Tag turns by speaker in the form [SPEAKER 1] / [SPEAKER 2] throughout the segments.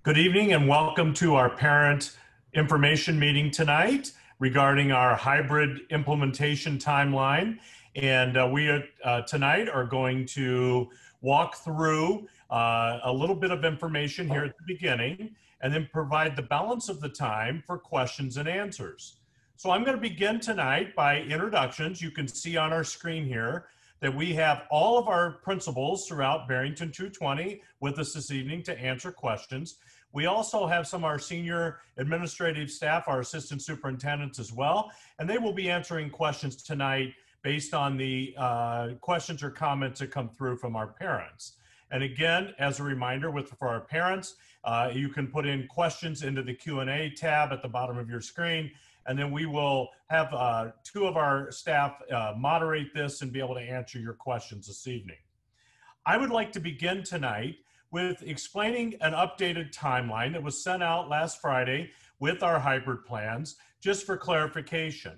[SPEAKER 1] Good evening and welcome to our parent information meeting tonight regarding our hybrid implementation timeline. And we tonight are going to walk through a little bit of information here at the beginning and then provide the balance of the time for questions and answers. So I'm going to begin tonight by introductions. You can see on our screen here that we have all of our principals throughout Barrington 220 with us this evening to answer questions. We also have some of our senior administrative staff, our assistant superintendents as well, and they will be answering questions tonight based on the questions or comments that come through from our parents. And again, as a reminder, for our parents, you can put in questions into the Q&A tab at the bottom of your screen, and then we will have two of our staff moderate this and be able to answer your questions this evening. I would like to begin tonight with explaining an updated timeline that was sent out last Friday with our hybrid plans, just for clarification.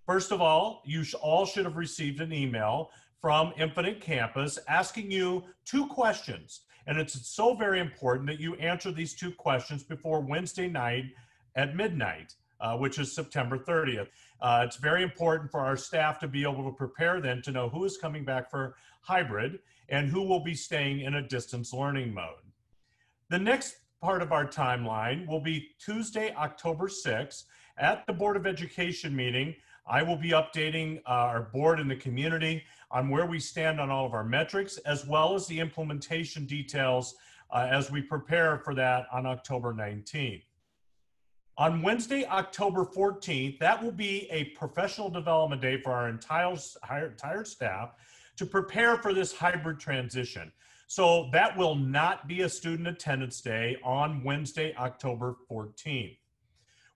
[SPEAKER 1] First of all, you all should have received an email from Infinite Campus asking you two questions. And it's so very important that you answer these two questions before Wednesday night at midnight, which is September 30th. It's very important for our staff to be able to prepare then to know who is coming back for hybrid and who will be staying in a distance learning mode. The next part of our timeline will be Tuesday, October 6th. At the Board of Education meeting, I will be updating our board and the community on where we stand on all of our metrics, as well as the implementation details as we prepare for that on October 19th. On Wednesday, October 14th, that will be a professional development day for our entire staff to prepare for this hybrid transition. So that will not be a student attendance day on Wednesday, October 14th.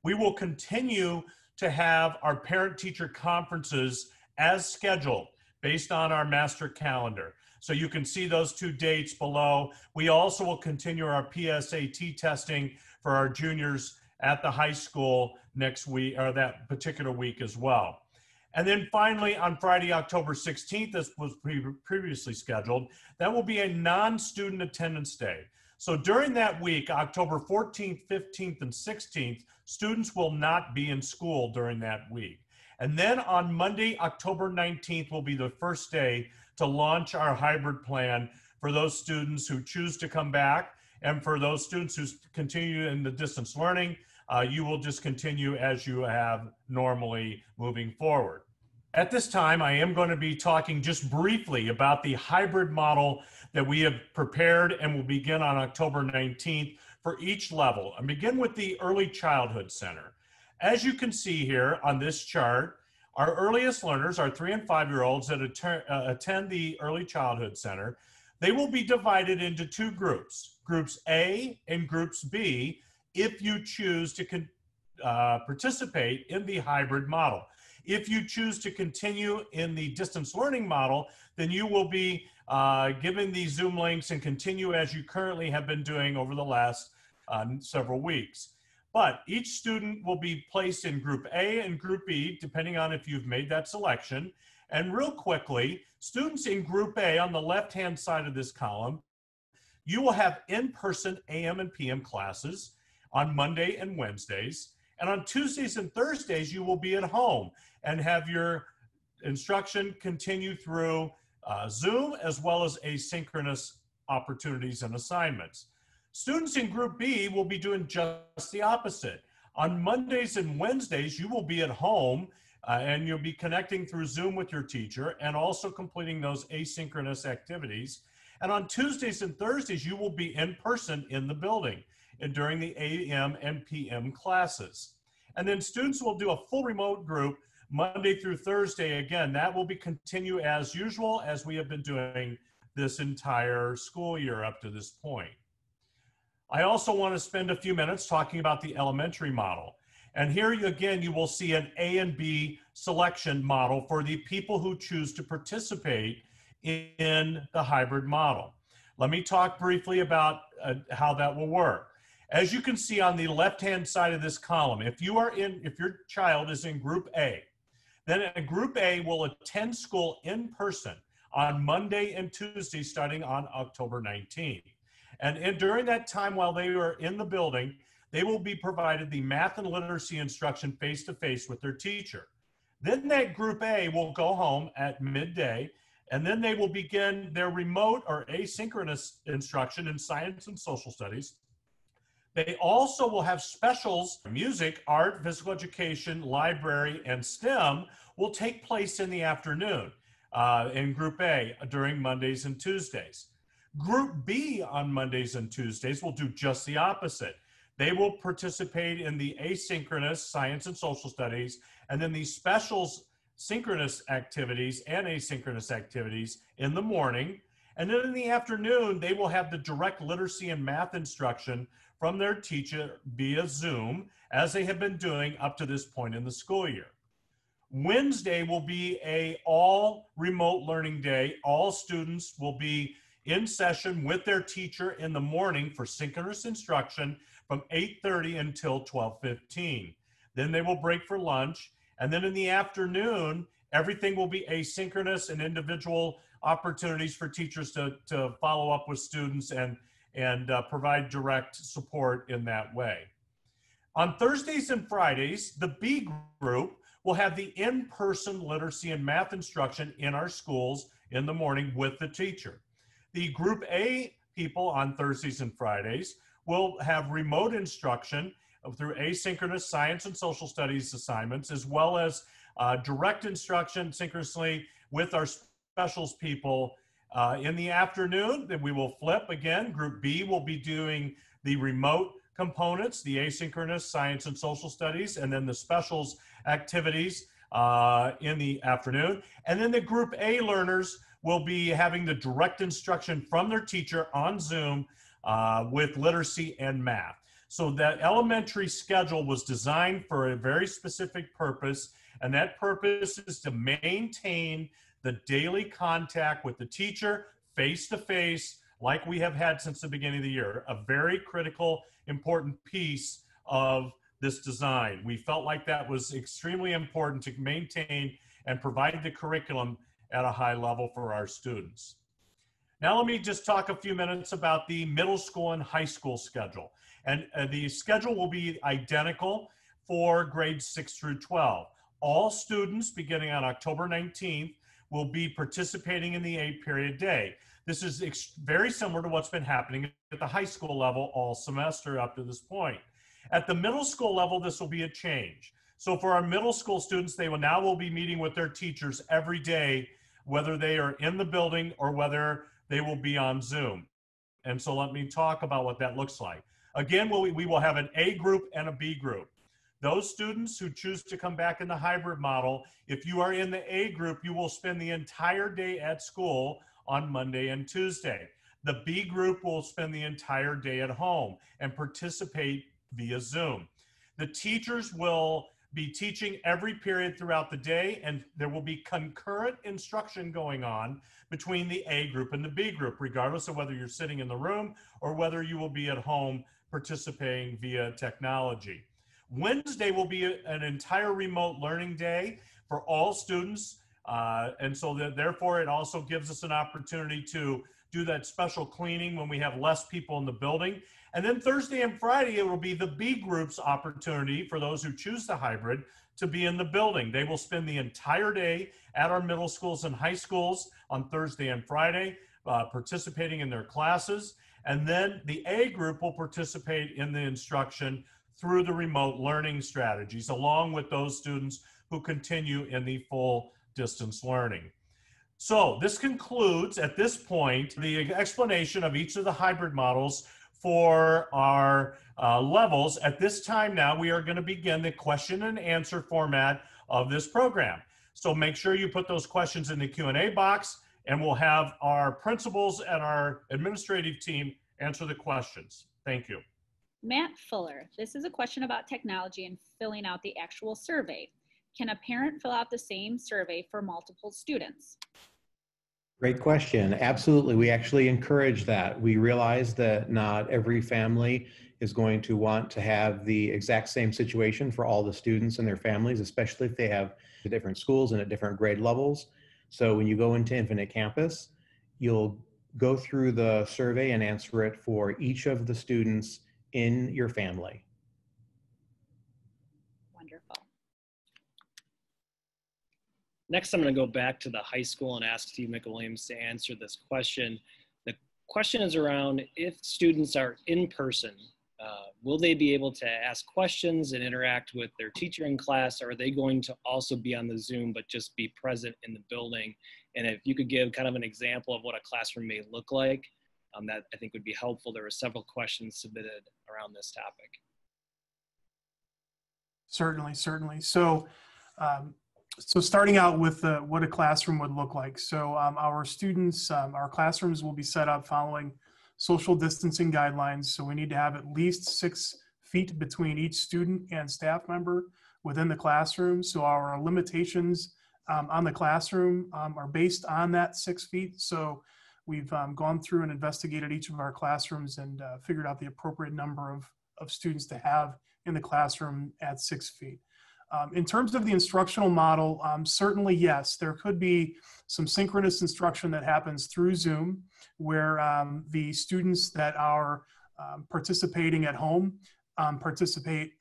[SPEAKER 1] We will continue to have our parent-teacher conferences as scheduled based on our master calendar. So you can see those two dates below. We also will continue our PSAT testing for our juniors at the high school next week, or that particular week as well. And then finally, on Friday, October 16th, this was previously scheduled, that will be a non-student attendance day. So during that week, October 14th, 15th, and 16th, students will not be in school during that week. And then on Monday, October 19th, will be the first day to launch our hybrid plan for those students who choose to come back. And for those students who continue in the distance learning, you will just continue as you have normally moving forward. At this time, I am going to be talking just briefly about the hybrid model that we have prepared and will begin on October 19th for each level. And begin with the Early Childhood Center. As you can see here on this chart, our earliest learners, our 3- and 5-year-olds that attend the Early Childhood Center, they will be divided into two groups, Groups A and Groups B, if you choose to participate in the hybrid model. If you choose to continue in the distance learning model, then you will be given the Zoom links and continue as you currently have been doing over the last several weeks. But each student will be placed in Group A and Group B, depending on if you've made that selection. And real quickly, students in Group A on the left-hand side of this column, you will have in-person AM and PM classes on Monday and Wednesdays. And on Tuesdays and Thursdays, you will be at home and have your instruction continue through Zoom as well as asynchronous opportunities and assignments. Students in Group B will be doing just the opposite. On Mondays and Wednesdays, you will be at home and you'll be connecting through Zoom with your teacher and also completing those asynchronous activities. And on Tuesdays and Thursdays, you will be in person in the building and during the AM and PM classes. And then students will do a full remote group Monday through Thursday. Again, that will be continue as usual as we have been doing this entire school year up to this point. I also want to spend a few minutes talking about the elementary model. And here again, you will see an A and B selection model for the people who choose to participate in the hybrid model. Let me talk briefly about how that will work. As you can see on the left-hand side of this column, if your child is in Group A, then Group A will attend school in person on Monday and Tuesday starting on October 19th. During that time while they are in the building, they will be provided the math and literacy instruction face-to-face with their teacher. Then that group A will go home at midday, and then they will begin their remote or asynchronous instruction in science and social studies. They also will have specials. Music, art, physical education, library, and STEM will take place in the afternoon in Group A during Mondays and Tuesdays. Group B on Mondays and Tuesdays will do just the opposite. They will participate in the asynchronous science and social studies, and then the specials synchronous activities and asynchronous activities in the morning. And then in the afternoon, they will have the direct literacy and math instruction from their teacher via Zoom, as they have been doing up to this point in the school year. Wednesday will be an all remote learning day. All students will be in session with their teacher in the morning for synchronous instruction from 8:30 until 12:15. Then they will break for lunch. And then in the afternoon, everything will be asynchronous and individual opportunities for teachers to follow up with students and provide direct support in that way. On Thursdays and Fridays, the B group will have the in-person literacy and math instruction in our schools in the morning with the teacher. The Group A people on Thursdays and Fridays will have remote instruction through asynchronous science and social studies assignments, as well as direct instruction synchronously with our specials people. In the afternoon, then we will flip again. Group B will be doing the remote components, the asynchronous science and social studies, and then the specials activities in the afternoon. And then the Group A learners will be having the direct instruction from their teacher on Zoom with literacy and math. So that elementary schedule was designed for a very specific purpose, and that purpose is to maintain the daily contact with the teacher face-to-face like we have had since the beginning of the year, a very critical, important piece of this design. We felt like that was extremely important to maintain and provide the curriculum at a high level for our students. Now let me just talk a few minutes about the middle school and high school schedule. And the schedule will be identical for grades 6 through 12. All students beginning on October 19th will be participating in the 8-period day. This is very similar to what's been happening at the high school level all semester up to this point. At the middle school level, this will be a change. So for our middle school students, they will be meeting with their teachers every day, whether they are in the building or whether they will be on Zoom. And so let me talk about what that looks like. Again, we will have an A group and a B group. Those students who choose to come back in the hybrid model, if you are in the A group, you will spend the entire day at school on Monday and Tuesday. The B group will spend the entire day at home and participate via Zoom. The teachers will be teaching every period throughout the day, and there will be concurrent instruction going on between the A group and the B group, regardless of whether you're sitting in the room or whether you will be at home participating via technology. Wednesday will be an entire remote learning day for all students, and so therefore it also gives us an opportunity to do that special cleaning when we have less people in the building. And then Thursday and Friday, it will be the B group's opportunity for those who choose the hybrid to be in the building. They will spend the entire day at our middle schools and high schools on Thursday and Friday, participating in their classes. And then the A group will participate in the instruction through the remote learning strategies, along with those students who continue in the full distance learning. So this concludes, at this point, the explanation of each of the hybrid models for our levels. At this time now, we are going to begin the question and answer format of this program. So make sure you put those questions in the Q&A box, and we'll have our principals and our administrative team answer the questions. Thank you.
[SPEAKER 2] Matt Fuller, this is a question about technology and filling out the actual survey. Can a parent fill out the same survey for multiple students?
[SPEAKER 3] Great question. Absolutely. We actually encourage that. We realize that not every family is going to want to have the exact same situation for all the students and their families, especially if they have different schools and at different grade levels. So when you go into Infinite Campus, you'll go through the survey and answer it for each of the students in your family.
[SPEAKER 2] Wonderful.
[SPEAKER 4] Next, I'm going to go back to the high school and ask Steve McWilliams to answer this question. The question is around if students are in person, will they be able to ask questions and interact with their teacher in class, or are they going to also be on the Zoom but just be present in the building? And if you could give kind of an example of what a classroom may look like, that I think would be helpful. There were several questions submitted around this topic.
[SPEAKER 5] Certainly. So, so starting out with what a classroom would look like. So our students, our classrooms will be set up following social distancing guidelines. So we need to have at least 6 feet between each student and staff member within the classroom. So our limitations on the classroom are based on that 6 feet. So we've gone through and investigated each of our classrooms and figured out the appropriate number of students to have in the classroom at 6 feet. In terms of the instructional model, certainly yes, there could be some synchronous instruction that happens through Zoom where the students that are participating at home participate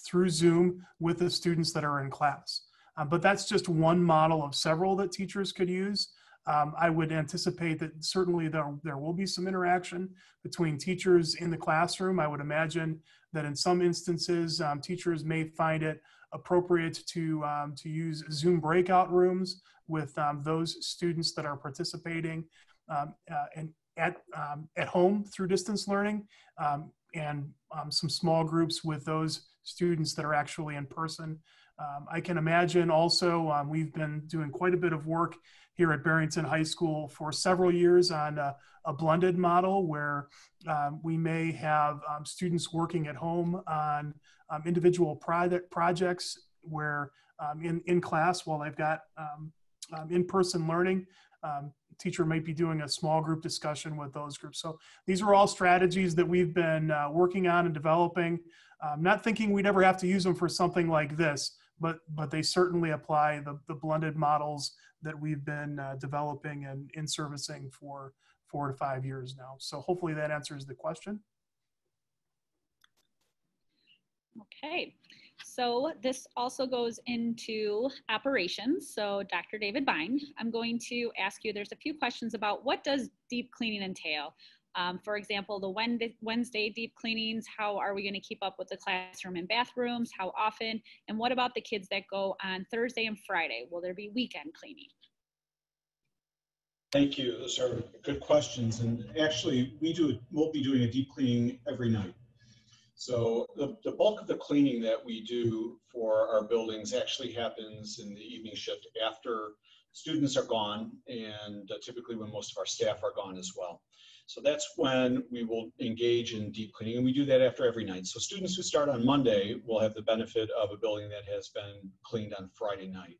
[SPEAKER 5] through Zoom with the students that are in class. But that's just one model of several that teachers could use. I would anticipate that certainly there will be some interaction between teachers in the classroom. I would imagine that in some instances, teachers may find it appropriate to use Zoom breakout rooms with those students that are participating and at home through distance learning, and some small groups with those students that are actually in person. I can imagine also we've been doing quite a bit of work here at Barrington High School for several years on a blended model where we may have students working at home on individual projects where in class, while they've got in-person learning, teacher might be doing a small group discussion with those groups. So these are all strategies that we've been working on and developing. Not thinking we'd ever have to use them for something like this, but they certainly apply the blended models that we've been developing and in servicing for 4 to 5 years now. So hopefully that answers the question.
[SPEAKER 2] Okay, so this also goes into operations. So Dr. David Bind, I'm going to ask you, there's a few questions about what does deep cleaning entail? For example, the Wednesday deep cleanings, how are we going to keep up with the classroom and bathrooms? How often? And what about the kids that go on Thursday and Friday? Will there be weekend cleaning?
[SPEAKER 6] Thank you. Those are good questions. And actually, we'll be doing a deep cleaning every night. So the bulk of the cleaning that we do for our buildings actually happens in the evening shift after students are gone, and typically when most of our staff are gone as well. So that's when we will engage in deep cleaning, and we do that after every night. So students who start on Monday will have the benefit of a building that has been cleaned on Friday night.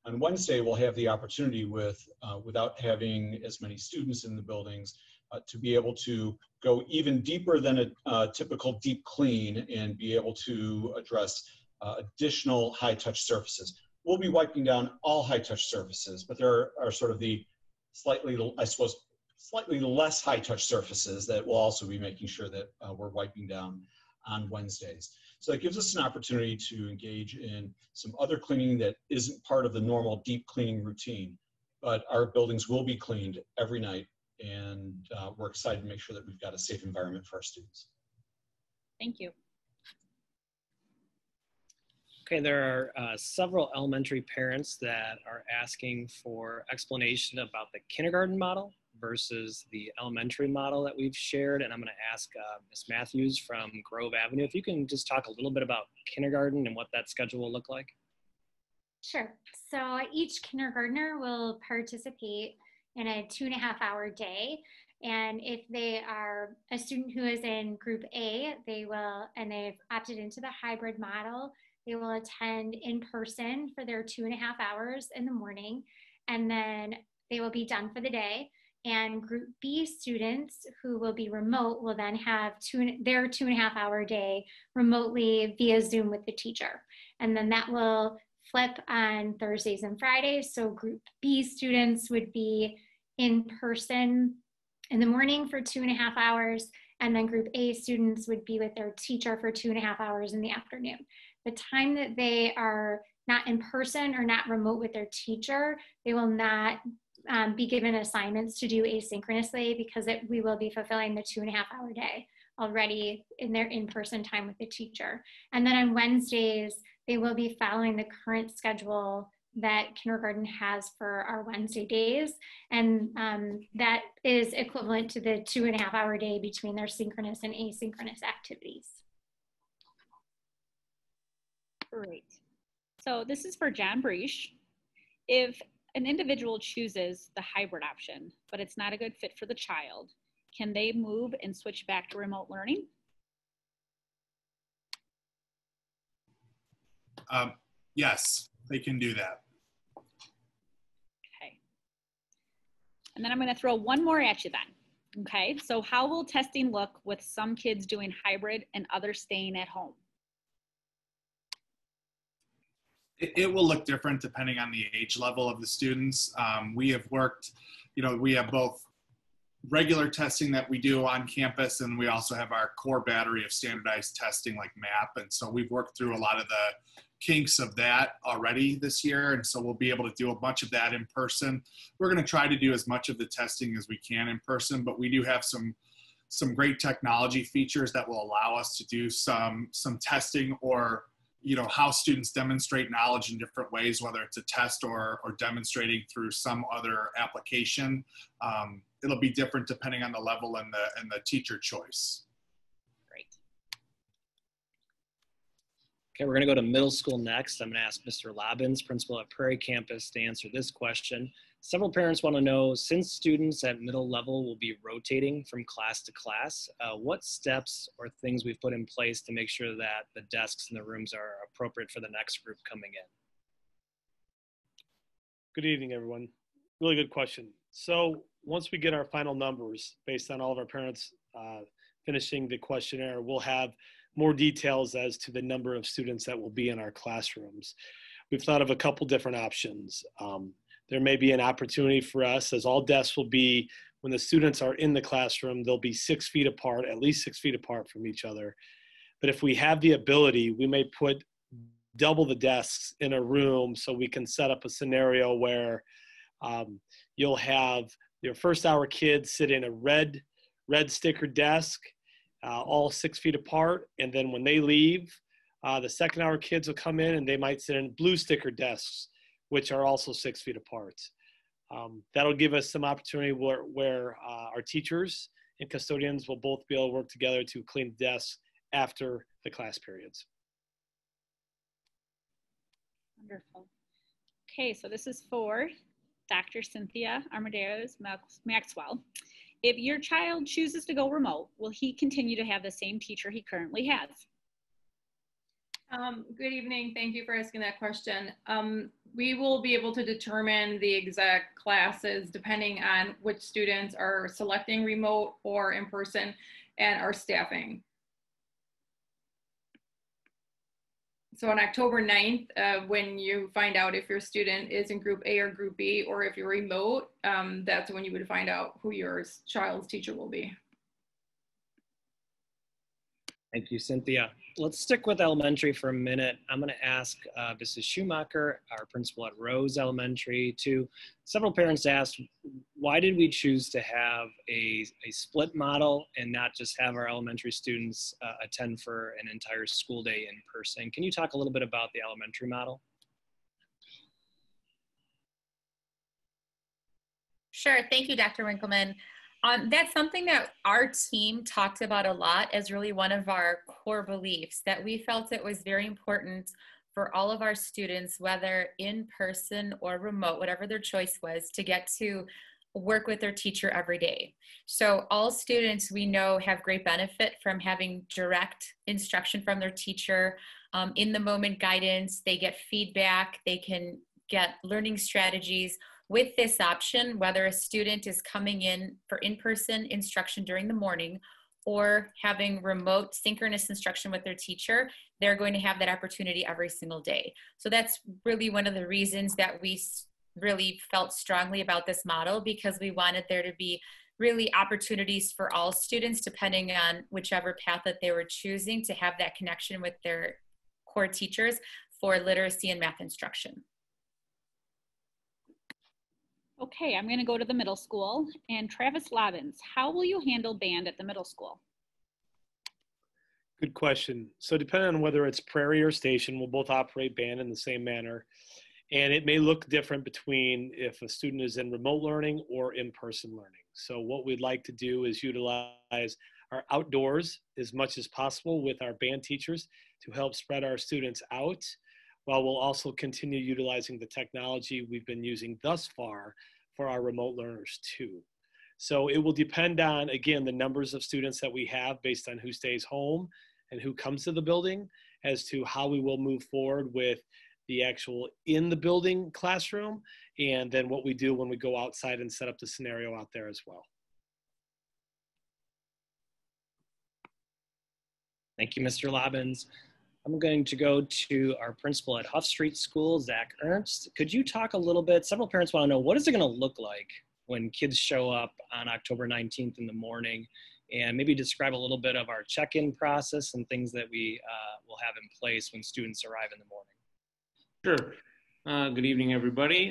[SPEAKER 6] On Wednesday, we'll have the opportunity without having as many students in the buildings to be able to go even deeper than a typical deep clean and be able to address additional high-touch surfaces. We'll be wiping down all high-touch surfaces, but there are sort of the slightly less high-touch surfaces that we'll also be making sure that we're wiping down on Wednesdays. So that gives us an opportunity to engage in some other cleaning that isn't part of the normal deep cleaning routine, but our buildings will be cleaned every night, and we're excited to make sure that we've got a safe environment for our students.
[SPEAKER 2] Thank you.
[SPEAKER 4] Okay, there are several elementary parents that are asking for explanation about the kindergarten model versus the elementary model that we've shared. And I'm going to ask Ms. Matthews from Grove Avenue, if you can just talk a little bit about kindergarten and what that schedule will look like.
[SPEAKER 7] Sure. So each kindergartner will participate in a 2.5-hour day. And if they are a student who is in group A, and they've opted into the hybrid model, they will attend in person for their 2.5 hours in the morning, and then they will be done for the day. And group B students who will be remote will then have their 2.5-hour day remotely via Zoom with the teacher. And then that will flip on Thursdays and Fridays. So group B students would be in person in the morning for 2.5 hours, and then group A students would be with their teacher for 2.5 hours in the afternoon. The time that they are not in person or not remote with their teacher, they will not be given assignments to do asynchronously, because we will be fulfilling the 2.5-hour day already in their in-person time with the teacher. And then on Wednesdays, they will be following the current schedule that kindergarten has for our Wednesday days. And that is equivalent to the 2.5-hour day between their synchronous and asynchronous activities.
[SPEAKER 2] Great. So this is for John Breach. If an individual chooses the hybrid option, but it's not a good fit for the child, can they move and switch back to remote learning?
[SPEAKER 8] Yes, they can do that.
[SPEAKER 2] Okay. And then I'm going to throw one more at you then. Okay, so how will testing look with some kids doing hybrid and others staying at home?
[SPEAKER 8] It will look different depending on the age level of the students. We have worked, we have both regular testing that we do on campus, and we also have our core battery of standardized testing like MAP. And so we've worked through a lot of the kinks of that already this year. And so we'll be able to do a bunch of that in person. We're going to try to do as much of the testing as we can in person, but we do have some great technology features that will allow us to do some testing, or how students demonstrate knowledge in different ways, whether it's a test or demonstrating through some other application. It'll be different depending on the level and the teacher choice.
[SPEAKER 2] Great.
[SPEAKER 4] Okay, we're going to go to middle school next. I'm going to ask Mr. Lobbins, principal at Prairie Campus, to answer this question. Several parents want to know, since students at middle level will be rotating from class to class, what steps or things we've put in place to make sure that the desks in the rooms are appropriate for the next group coming in?
[SPEAKER 9] Good evening, everyone. Really good question. So once we get our final numbers, based on all of our parents finishing the questionnaire, we'll have more details as to the number of students that will be in our classrooms. We've thought of a couple different options. There may be an opportunity for us, as all desks will be, when the students are in the classroom, they'll be 6 feet apart, at least 6 feet apart from each other. But if we have the ability, we may put double the desks in a room, so we can set up a scenario where you'll have your first hour kids sit in a red sticker desk, all 6 feet apart. And then when they leave, the second hour kids will come in and they might sit in blue sticker desks, which are also 6 feet apart. That'll give us some opportunity where our teachers and custodians will both be able to work together to clean the desks after the class periods.
[SPEAKER 2] Wonderful. Okay, so this is for Dr. Cynthia Armadeus Maxwell. If your child chooses to go remote, will he continue to have the same teacher he currently has?
[SPEAKER 10] Good evening. Thank you for asking that question. We will be able to determine the exact classes depending on which students are selecting remote or in person and our staffing. So on October 9th, when you find out if your student is in group A or group B, or if you're remote, that's when you would find out who your child's teacher will be.
[SPEAKER 4] Thank you, Cynthia. Let's stick with elementary for a minute. I'm going to ask Mrs. Schumacher, our principal at Rose Elementary, to several parents asked, why did we choose to have a split model and not just have our elementary students attend for an entire school day in person? Can you talk a little bit about the elementary model?
[SPEAKER 11] Sure. Thank you, Dr. Winkleman. That's something that our team talked about a lot as really one of our core beliefs, that we felt it was very important for all of our students, whether in person or remote, whatever their choice was, to get to work with their teacher every day. So all students we know have great benefit from having direct instruction from their teacher, in the moment guidance. They get feedback, they can get learning strategies. With this option, whether a student is coming in for in-person instruction during the morning or having remote synchronous instruction with their teacher, they're going to have that opportunity every single day. So that's really one of the reasons that we really felt strongly about this model because we wanted there to be really opportunities for all students, depending on whichever path that they were choosing, to have that connection with their core teachers for literacy and math instruction.
[SPEAKER 2] Okay, I'm going to go to the middle school. And Travis Lobbins, how will you handle band at the middle school?
[SPEAKER 9] Good question. So depending on whether it's Prairie or Station, we'll both operate band in the same manner. And it may look different between if a student is in remote learning or in-person learning. So what we'd like to do is utilize our outdoors as much as possible with our band teachers to help spread our students out, while we'll also continue utilizing the technology we've been using thus far for our remote learners too. So it will depend on, again, the numbers of students that we have based on who stays home and who comes to the building as to how we will move forward with the actual in the building classroom, and then what we do when we go outside and set up the scenario out there as well.
[SPEAKER 4] Thank you, Mr. Lobbins. I'm going to go to our principal at Huff Street School, Zach Ernst. Could you talk a little bit, several parents want to know, what is it going to look like when kids show up on October 19th in the morning, and maybe describe a little bit of our check-in process and things that we will have in place when students arrive in the morning.
[SPEAKER 12] Sure. Good evening, everybody.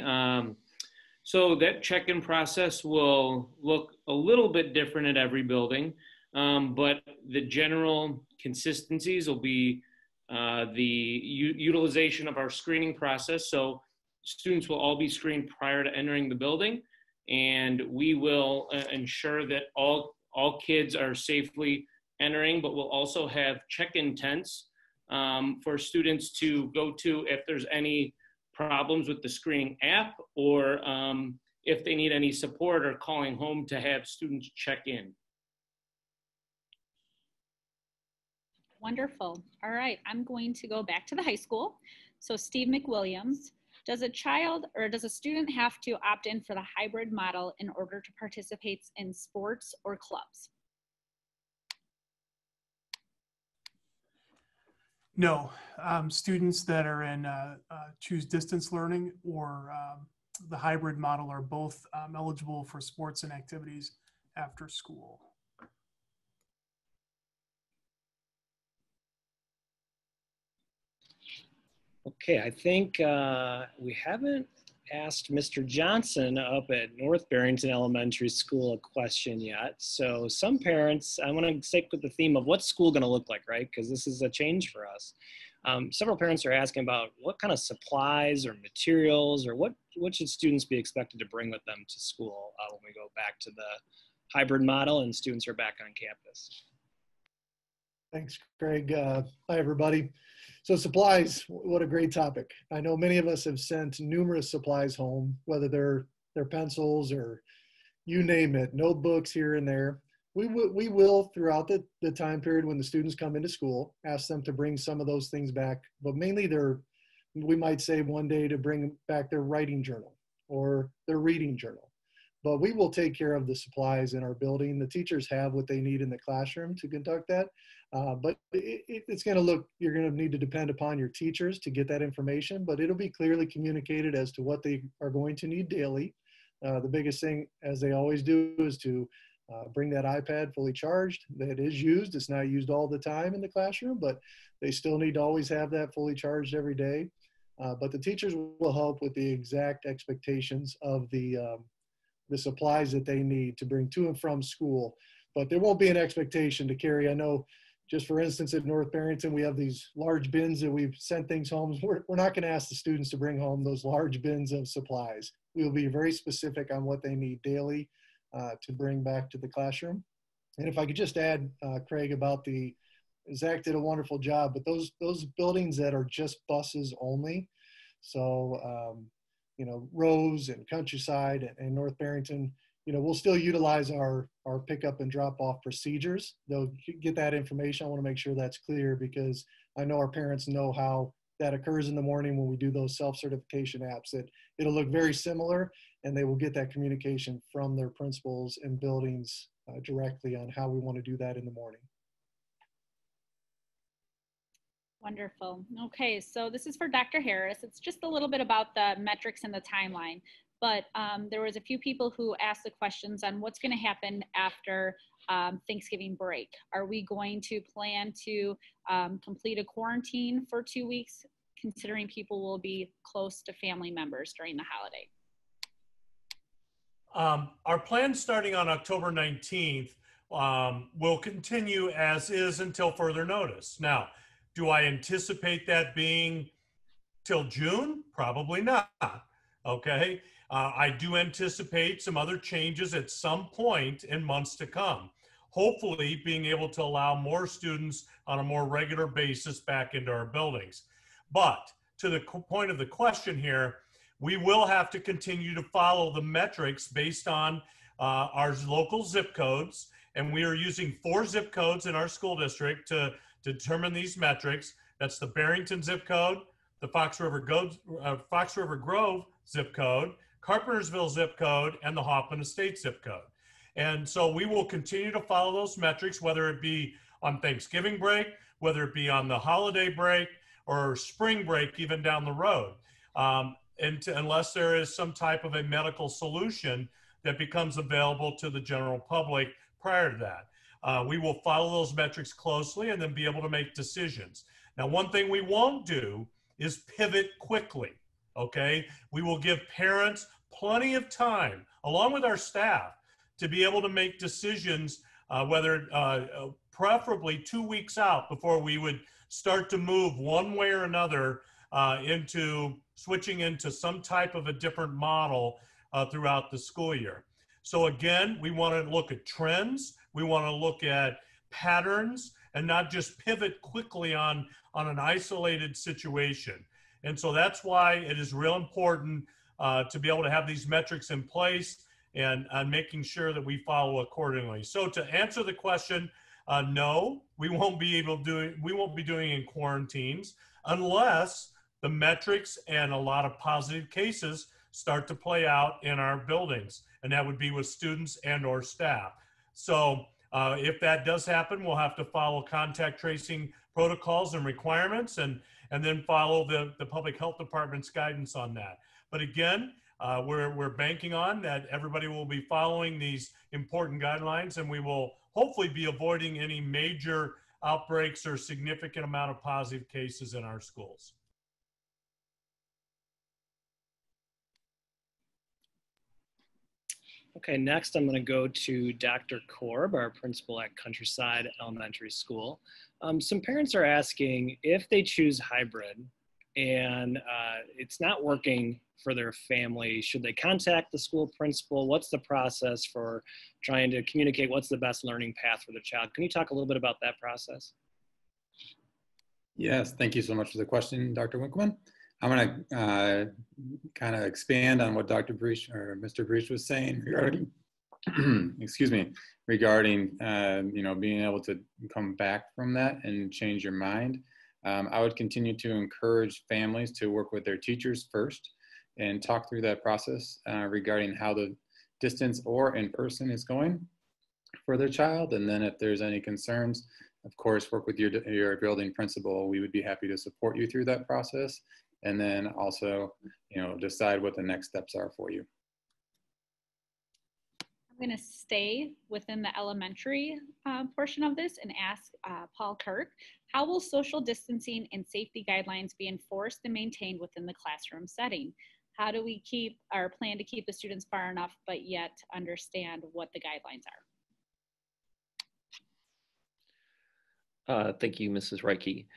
[SPEAKER 12] So that check-in process will look a little bit different at every building, but the general consistencies will be the utilization of our screening process. So students will all be screened prior to entering the building, and we will ensure that all kids are safely entering, but we'll also have check-in tents for students to go to if there's any problems with the screening app, or if they need any support or calling home to have students check in.
[SPEAKER 2] Wonderful. All right, I'm going to go back to the high school. So Steve McWilliams, does a child or does a student have to opt in for the hybrid model in order to participate in sports or clubs?
[SPEAKER 5] No, students that are in choose distance learning or the hybrid model are both eligible for sports and activities after school.
[SPEAKER 4] Okay, I think we haven't asked Mr. Johnson up at North Barrington Elementary School a question yet. So some parents, I want to stick with the theme of what's school going to look like, right? Because this is a change for us. Several parents are asking about what kind of supplies or materials or what should students be expected to bring with them to school when we go back to the hybrid model and students are back on campus.
[SPEAKER 13] Thanks, Craig. Hi, everybody. So supplies, what a great topic. I know many of us have sent numerous supplies home, whether they're pencils or you name it, notebooks here and there. We will throughout the time period when the students come into school, ask them to bring some of those things back, but mainly we might say one day to bring back their writing journal or their reading journal. But we will take care of the supplies in our building. The teachers have what they need in the classroom to conduct that. But it's going to look, you're going to need to depend upon your teachers to get that information, but it'll be clearly communicated as to what they are going to need daily. The biggest thing, as they always do, is to bring that iPad fully charged. That is used. It's not used all the time in the classroom, but they still need to always have that fully charged every day. But the teachers will help with the exact expectations of the supplies that they need to bring to and from school. But there won't be an expectation to carry. I know, just for instance, at North Barrington, we have these large bins that we've sent things home. We're not going to ask the students to bring home those large bins of supplies. We'll be very specific on what they need daily to bring back to the classroom. And if I could just add, Craig, about Zach did a wonderful job, but those buildings that are just buses only, so Rose and Countryside and North Barrington, we'll still utilize our pickup and drop off procedures. They'll get that information. I want to make sure that's clear because I know our parents know how that occurs in the morning when we do those self-certification apps, that it'll look very similar and they will get that communication from their principals and buildings directly on how we want to do that in the morning.
[SPEAKER 2] Wonderful. Okay, so this is for Dr. Harris. It's just a little bit about the metrics and the timeline, but there was a few people who asked the questions on what's going to happen after Thanksgiving break. Are we going to plan to complete a quarantine for 2 weeks, considering people will be close to family members during the holiday?
[SPEAKER 1] Our plan starting on October 19th will continue as is until further notice. Now, do I anticipate that being till June? Probably not. Okay. I do anticipate some other changes at some point in months to come. Hopefully being able to allow more students on a more regular basis back into our buildings. But to the point of the question here, we will have to continue to follow the metrics based on our local zip codes. And we are using 4 zip codes in our school district to determine these metrics. That's the Barrington zip code, the Fox River Grove zip code, Carpentersville zip code, and the Hoffman Estates zip code. And so we will continue to follow those metrics, whether it be on Thanksgiving break, whether it be on the holiday break, or spring break even down the road. Unless there is some type of a medical solution that becomes available to the general public prior to that. We will follow those metrics closely and then be able to make decisions. Now, one thing we won't do is pivot quickly, okay? We will give parents plenty of time, along with our staff, to be able to make decisions, preferably 2 weeks out before we would start to move one way or another into switching into some type of a different model throughout the school year. So again, we want to look at trends. We want to look at patterns and not just pivot quickly on an isolated situation. And so that's why it is real important to be able to have these metrics in place and making sure that we follow accordingly. So to answer the question, no, we won't be doing in quarantines unless the metrics and a lot of positive cases start to play out in our buildings, and that would be with students and or staff. So if that does happen, we'll have to follow contact tracing protocols and requirements and then follow the public health department's guidance on that. But again, we're banking on that everybody will be following these important guidelines, and we will hopefully be avoiding any major outbreaks or significant amount of positive cases in our schools.
[SPEAKER 4] Okay, next I'm going to go to Dr. Korb, our principal at Countryside Elementary School. Some parents are asking if they choose hybrid and it's not working for their family, should they contact the school principal? What's the process for trying to communicate what's the best learning path for the child? Can you talk a little bit about that process?
[SPEAKER 14] Yes, thank you so much for the question, Dr. Winkleman. I'm going to kind of expand on what Dr. Breach or Mr. Breach was saying regarding, excuse me, regarding being able to come back from that and change your mind. I would continue to encourage families to work with their teachers first and talk through that process regarding how the distance or in person is going for their child. And then if there's any concerns, of course, work with your building principal. We would be happy to support you through that process. And then also, decide what the next steps are for you.
[SPEAKER 2] I'm going to stay within the elementary portion of this and ask Paul Kirk, how will social distancing and safety guidelines be enforced and maintained within the classroom setting? How do we keep our plan to keep the students far enough, but yet understand what the guidelines are?
[SPEAKER 15] Thank you, Mrs. Reike.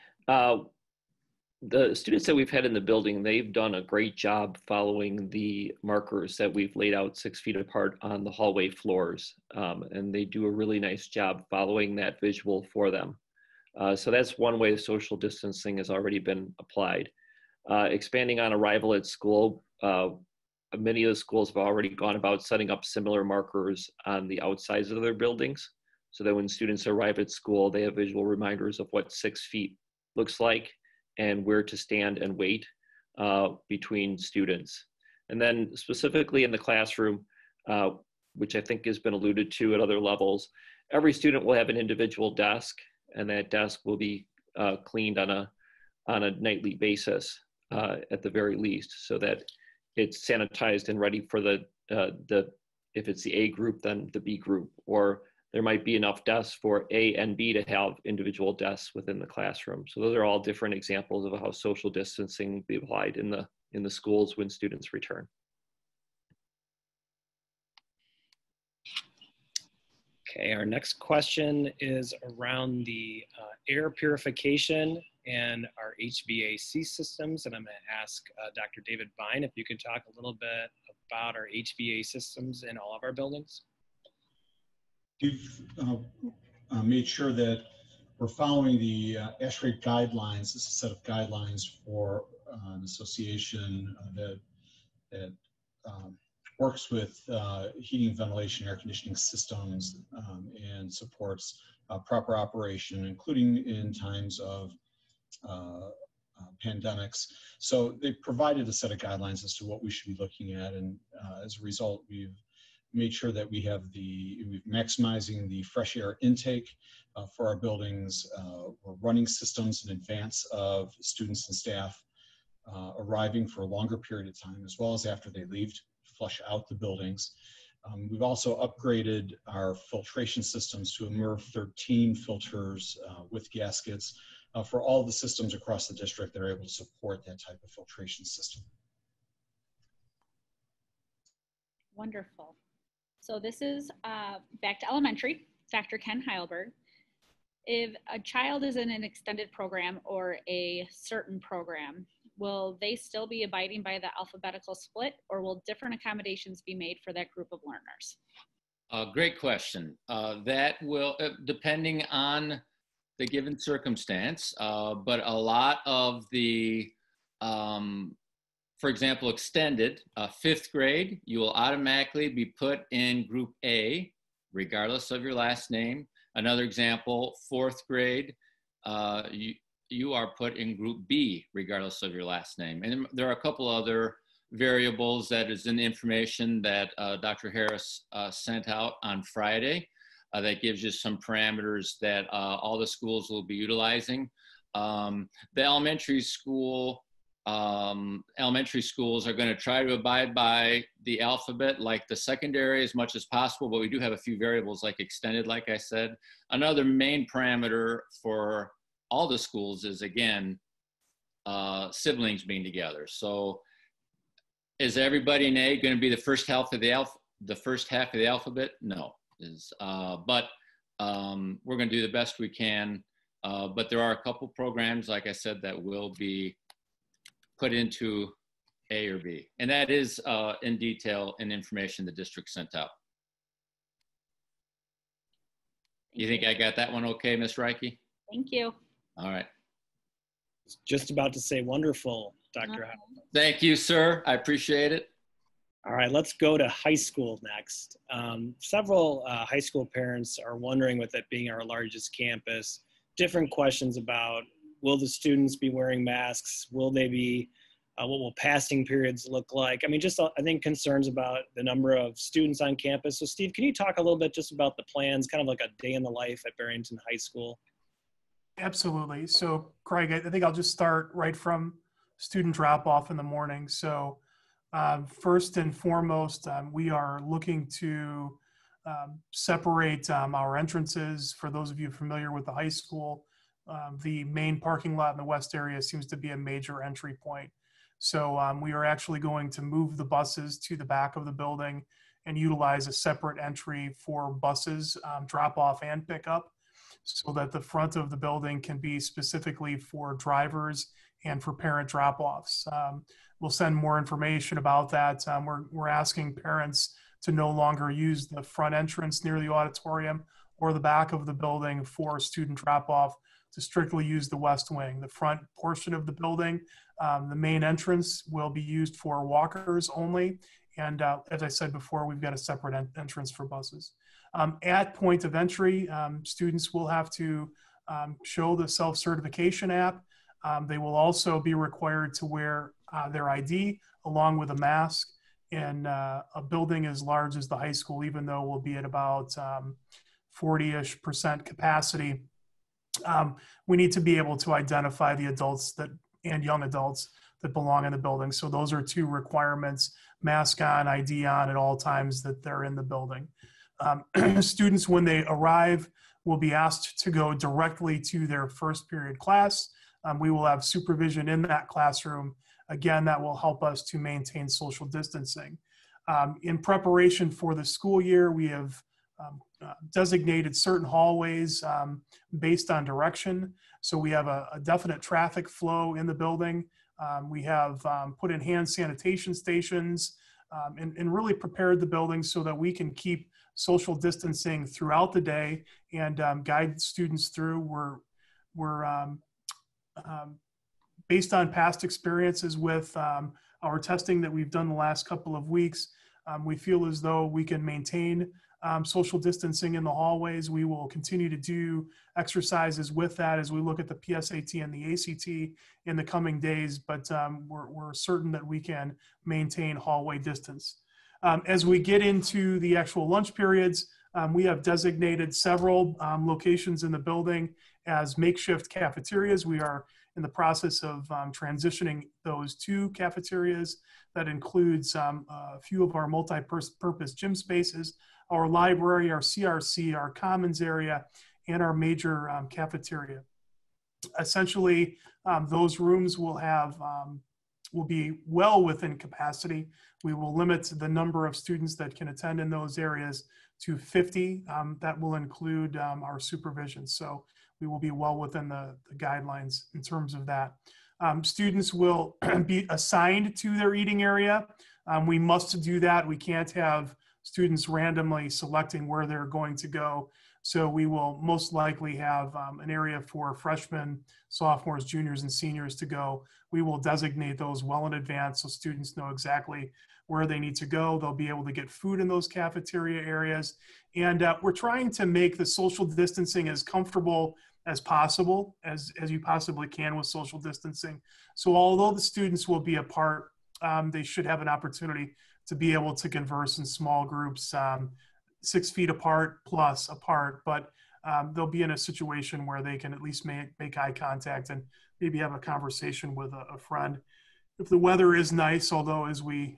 [SPEAKER 15] The students that we've had in the building, they've done a great job following the markers that we've laid out 6 feet apart on the hallway floors. And they do a really nice job following that visual for them. So that's one way social distancing has already been applied. Expanding on arrival at school, many of the schools have already gone about setting up similar markers on the outsides of their buildings, so that when students arrive at school, they have visual reminders of what 6 feet looks like and where to stand and wait between students. And then specifically in the classroom, which I think has been alluded to at other levels, every student will have an individual desk, and that desk will be cleaned on on a nightly basis at the very least, so that it's sanitized and ready for the if it's the A group, then the B group, or there might be enough desks for A and B to have individual desks within the classroom. So those are all different examples of how social distancing will be applied in the schools when students return.
[SPEAKER 4] Okay, our next question is around the air purification and our HVAC systems. And I'm going to ask Dr. David Bine if you could talk a little bit about our HVAC systems in all of our buildings.
[SPEAKER 6] We've made sure that we're following the ASHRAE guidelines. This is a set of guidelines for an association that works with heating, ventilation, air conditioning systems and supports proper operation, including in times of pandemics. So they provided a set of guidelines as to what we should be looking at, and as a result, we've made sure that we're maximizing the fresh air intake for our buildings. We're running systems in advance of students and staff arriving for a longer period of time, as well as after they leave, to flush out the buildings. We've also upgraded our filtration systems to MERV 13 filters with gaskets for all the systems across the district that are able to support that type of filtration system.
[SPEAKER 2] Wonderful. So this is back to elementary, Dr. Ken Heilberg. If a child is in an extended program or a certain program, will they still be abiding by the alphabetical split, or will different accommodations be made for that group of learners?
[SPEAKER 16] Great question. That will, depending on the given circumstance, but a lot of the, for example, extended, 5th grade, you will automatically be put in group A, regardless of your last name. Another example, 4th grade, you are put in group B, regardless of your last name. And there are a couple other variables that is in the information that Dr. Harris sent out on Friday that gives you some parameters that all the schools will be utilizing. The elementary schools are going to try to abide by the alphabet like the secondary as much as possible, but we do have a few variables like extended, like I said. Another main parameter for all the schools is, again, siblings being together. So is everybody in A going to be the first half of the alphabet? No. But we're going to do the best we can. But there are a couple programs, like I said, that will be put into A or B. And that is in detail and information the district sent out. You think I got that one okay, Ms. Reike?
[SPEAKER 2] Thank you.
[SPEAKER 16] All right.
[SPEAKER 4] Just about to say wonderful, Dr. Howell.
[SPEAKER 16] Thank you, sir. I appreciate it.
[SPEAKER 4] All right, let's go to high school next. Several high school parents are wondering, with it being our largest campus, different questions about, will the students be wearing masks? Will they be, what will passing periods look like? I mean, just I think concerns about the number of students on campus. So Steve, can you talk a little bit just about the plans, kind of like a day in the life at Barrington High School?
[SPEAKER 5] Absolutely. So Craig, I think I'll just start right from student drop off in the morning. So first and foremost, we are looking to separate our entrances. For those of you familiar with the high school, the main parking lot in the west area seems to be a major entry point. So we are actually going to move the buses to the back of the building and utilize a separate entry for buses, drop off and pickup, so that the front of the building can be specifically for drivers and for parent drop-offs. We'll send more information about that. We're asking parents to no longer use the front entrance near the auditorium or the back of the building for student drop-off, to strictly use the west wing. The front portion of the building, the main entrance, will be used for walkers only. And as I said before, we've got a separate entrance for buses. At point of entry, students will have to show the self-certification app. They will also be required to wear their ID along with a mask. In a building as large as the high school, even though we'll be at about 40-ish% capacity, we need to be able to identify the adults and young adults that belong in the building. So those are two requirements: mask on, ID on at all times that they're in the building. Students, when they arrive, will be asked to go directly to their first period class. We will have supervision in that classroom. Again, that will help us to maintain social distancing. In preparation for the school year, we have designated certain hallways based on direction. So we have a definite traffic flow in the building. We have put in hand sanitation stations and really prepared the building so that we can keep social distancing throughout the day and guide students through. We're based on past experiences with our testing that we've done the last couple of weeks, we feel as though we can maintain social distancing in the hallways. We will continue to do exercises with that as we look at the PSAT and the ACT in the coming days, but we're certain that we can maintain hallway distance. As we get into the actual lunch periods, we have designated several locations in the building as makeshift cafeterias. We are in the process of transitioning those two cafeterias. That includes a few of our multi-purpose gym spaces, our library, our CRC, our commons area, and our major cafeteria. Essentially, those rooms will be well within capacity. We will limit the number of students that can attend in those areas to 50. That will include our supervision. So we will be well within the guidelines in terms of that. Students will be assigned to their eating area. We must do that. We can't have students randomly selecting where they're going to go. So we will most likely have an area for freshmen, sophomores, juniors, and seniors to go. We will designate those well in advance so students know exactly where they need to go. They'll be able to get food in those cafeteria areas. And we're trying to make the social distancing as comfortable as possible, as you possibly can with social distancing. So although the students will be apart, they should have an opportunity to be able to converse in small groups, 6 feet apart plus apart, but they'll be in a situation where they can at least make eye contact and maybe have a conversation with a friend. If the weather is nice, although as we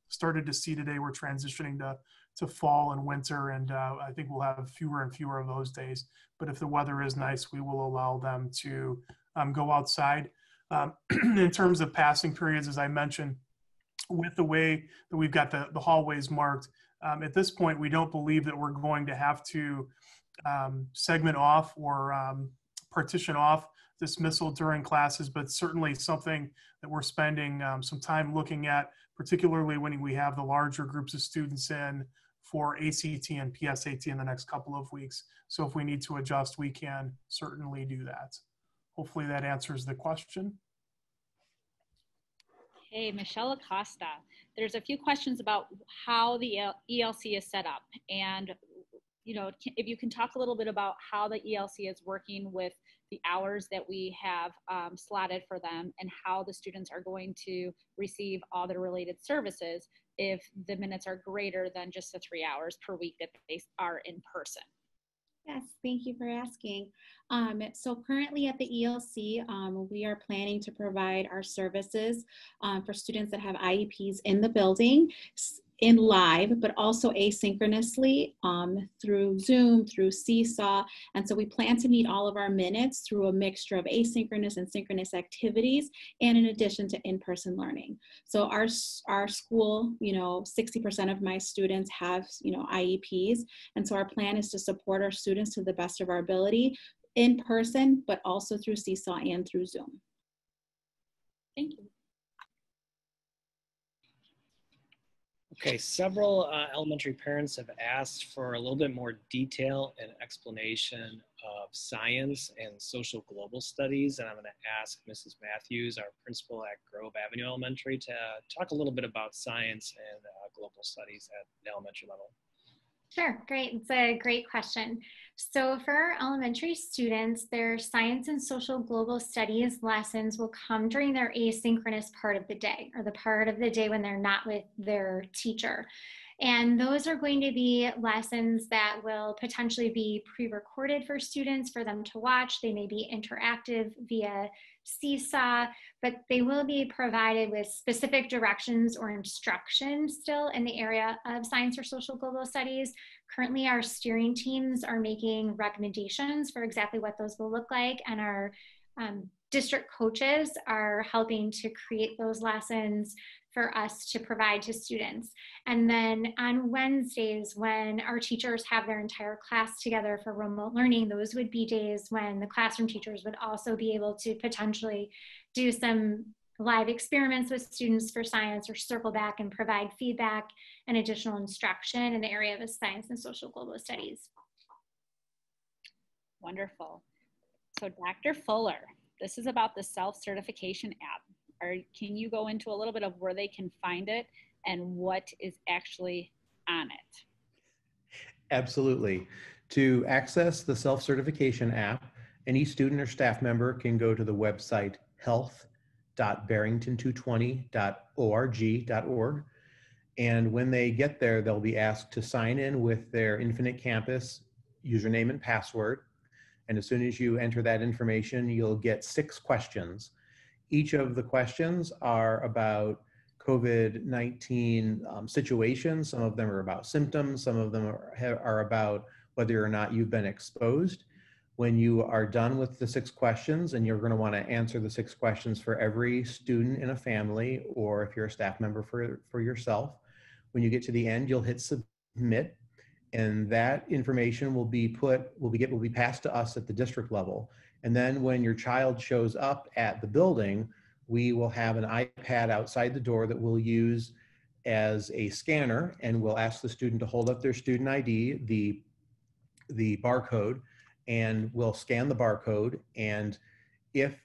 [SPEAKER 5] started to see today, we're transitioning to fall and winter, and I think we'll have fewer and fewer of those days. But if the weather is nice, we will allow them to go outside. In terms of passing periods, as I mentioned, with the way that we've got the hallways marked, at this point, we don't believe that we're going to have to segment off or partition off dismissal during classes, but certainly something that we're spending some time looking at, particularly when we have the larger groups of students in for ACT and PSAT in the next couple of weeks. So if we need to adjust, we can certainly do that. Hopefully that answers the question.
[SPEAKER 2] Hey, Michelle Acosta. There's a few questions about how the ELC is set up. And, you know, if you can talk a little bit about how the ELC is working with the hours that we have slotted for them and how the students are going to receive all the related services if the minutes are greater than just the 3 hours per week that they are in person.
[SPEAKER 17] Yes, thank you for asking. So currently at the ELC, we are planning to provide our services for students that have IEPs in the building, in live, but also asynchronously through Zoom, through Seesaw. And so we plan to meet all of our minutes through a mixture of asynchronous and synchronous activities, and in addition to in-person learning. So our school, 60% of my students have, IEPs. And so our plan is to support our students to the best of our ability in person, but also through Seesaw and through Zoom.
[SPEAKER 2] Thank you.
[SPEAKER 4] Okay, several elementary parents have asked for a little bit more detail and explanation of science and social global studies, and I'm going to ask Mrs. Matthews, our principal at Grove Avenue Elementary, to talk a little bit about science and global studies at the elementary level.
[SPEAKER 7] Sure, great. It's a great question. So for our elementary students, their science and social global studies lessons will come during their asynchronous part of the day, or the part of the day when they're not with their teacher. And those are going to be lessons that will potentially be pre-recorded for students for them to watch. They may be interactive via Seesaw, but they will be provided with specific directions or instruction still in the area of science or social global studies. Currently, our steering teams are making recommendations for exactly what those will look like, and our district coaches are helping to create those lessons for us to provide to students. And then on Wednesdays, when our teachers have their entire class together for remote learning, those would be days when the classroom teachers would also be able to potentially do some live experiments with students for science, or circle back and provide feedback and additional instruction in the area of science and social global studies.
[SPEAKER 2] Wonderful. So Dr. Fuller, this is about the self-certification app. Can you go into a little bit of where they can find it and what is actually on it?
[SPEAKER 3] Absolutely. To access the self-certification app, any student or staff member can go to the website health.barrington220.org. And when they get there, they'll be asked to sign in with their Infinite Campus username and password. And as soon as you enter that information, you'll get 6 questions. Each of the questions are about COVID-19 situations. Some of them are about symptoms. Some of them are about whether or not you've been exposed. When you are done with the 6 questions, and you're going to want to answer the 6 questions for every student in a family, or if you're a staff member for yourself, when you get to the end, you'll hit submit, and that information will be passed to us at the district level. And then when your child shows up at the building, we will have an iPad outside the door that we'll use as a scanner, and we'll ask the student to hold up their student ID, the barcode, and we'll scan the barcode. And if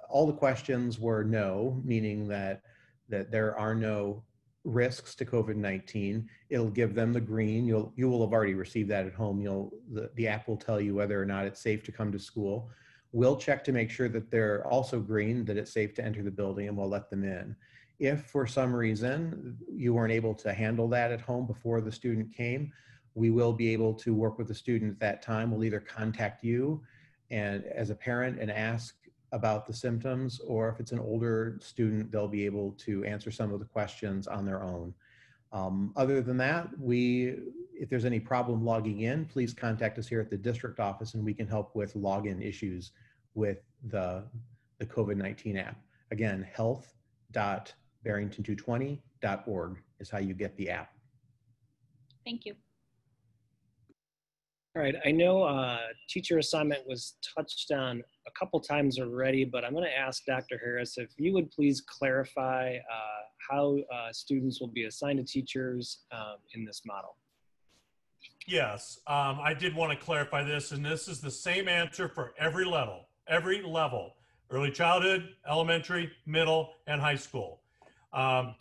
[SPEAKER 3] all the questions were no, meaning that there are no risks to COVID-19, it'll give them the green. You will have already received that at home. The app will tell you whether or not it's safe to come to school. We'll check to make sure that they're also green, that it's safe to enter the building, and we'll let them in. If for some reason you weren't able to handle that at home before the student came, we will be able to work with the student at that time. We'll either contact you and as a parent and ask about the symptoms, or if it's an older student, they'll be able to answer some of the questions on their own. Other than that, if there's any problem logging in, please contact us here at the district office, and we can help with login issues with the COVID-19 app. Again, health.barrington220.org is how you get the app.
[SPEAKER 2] Thank you.
[SPEAKER 4] All right, I know teacher assignment was touched on a couple times already, but I'm going to ask Dr. Harris if you would please clarify how students will be assigned to teachers in this model.
[SPEAKER 1] Yes, I did want to clarify this, and this is the same answer for every level, early childhood, elementary, middle, and high school.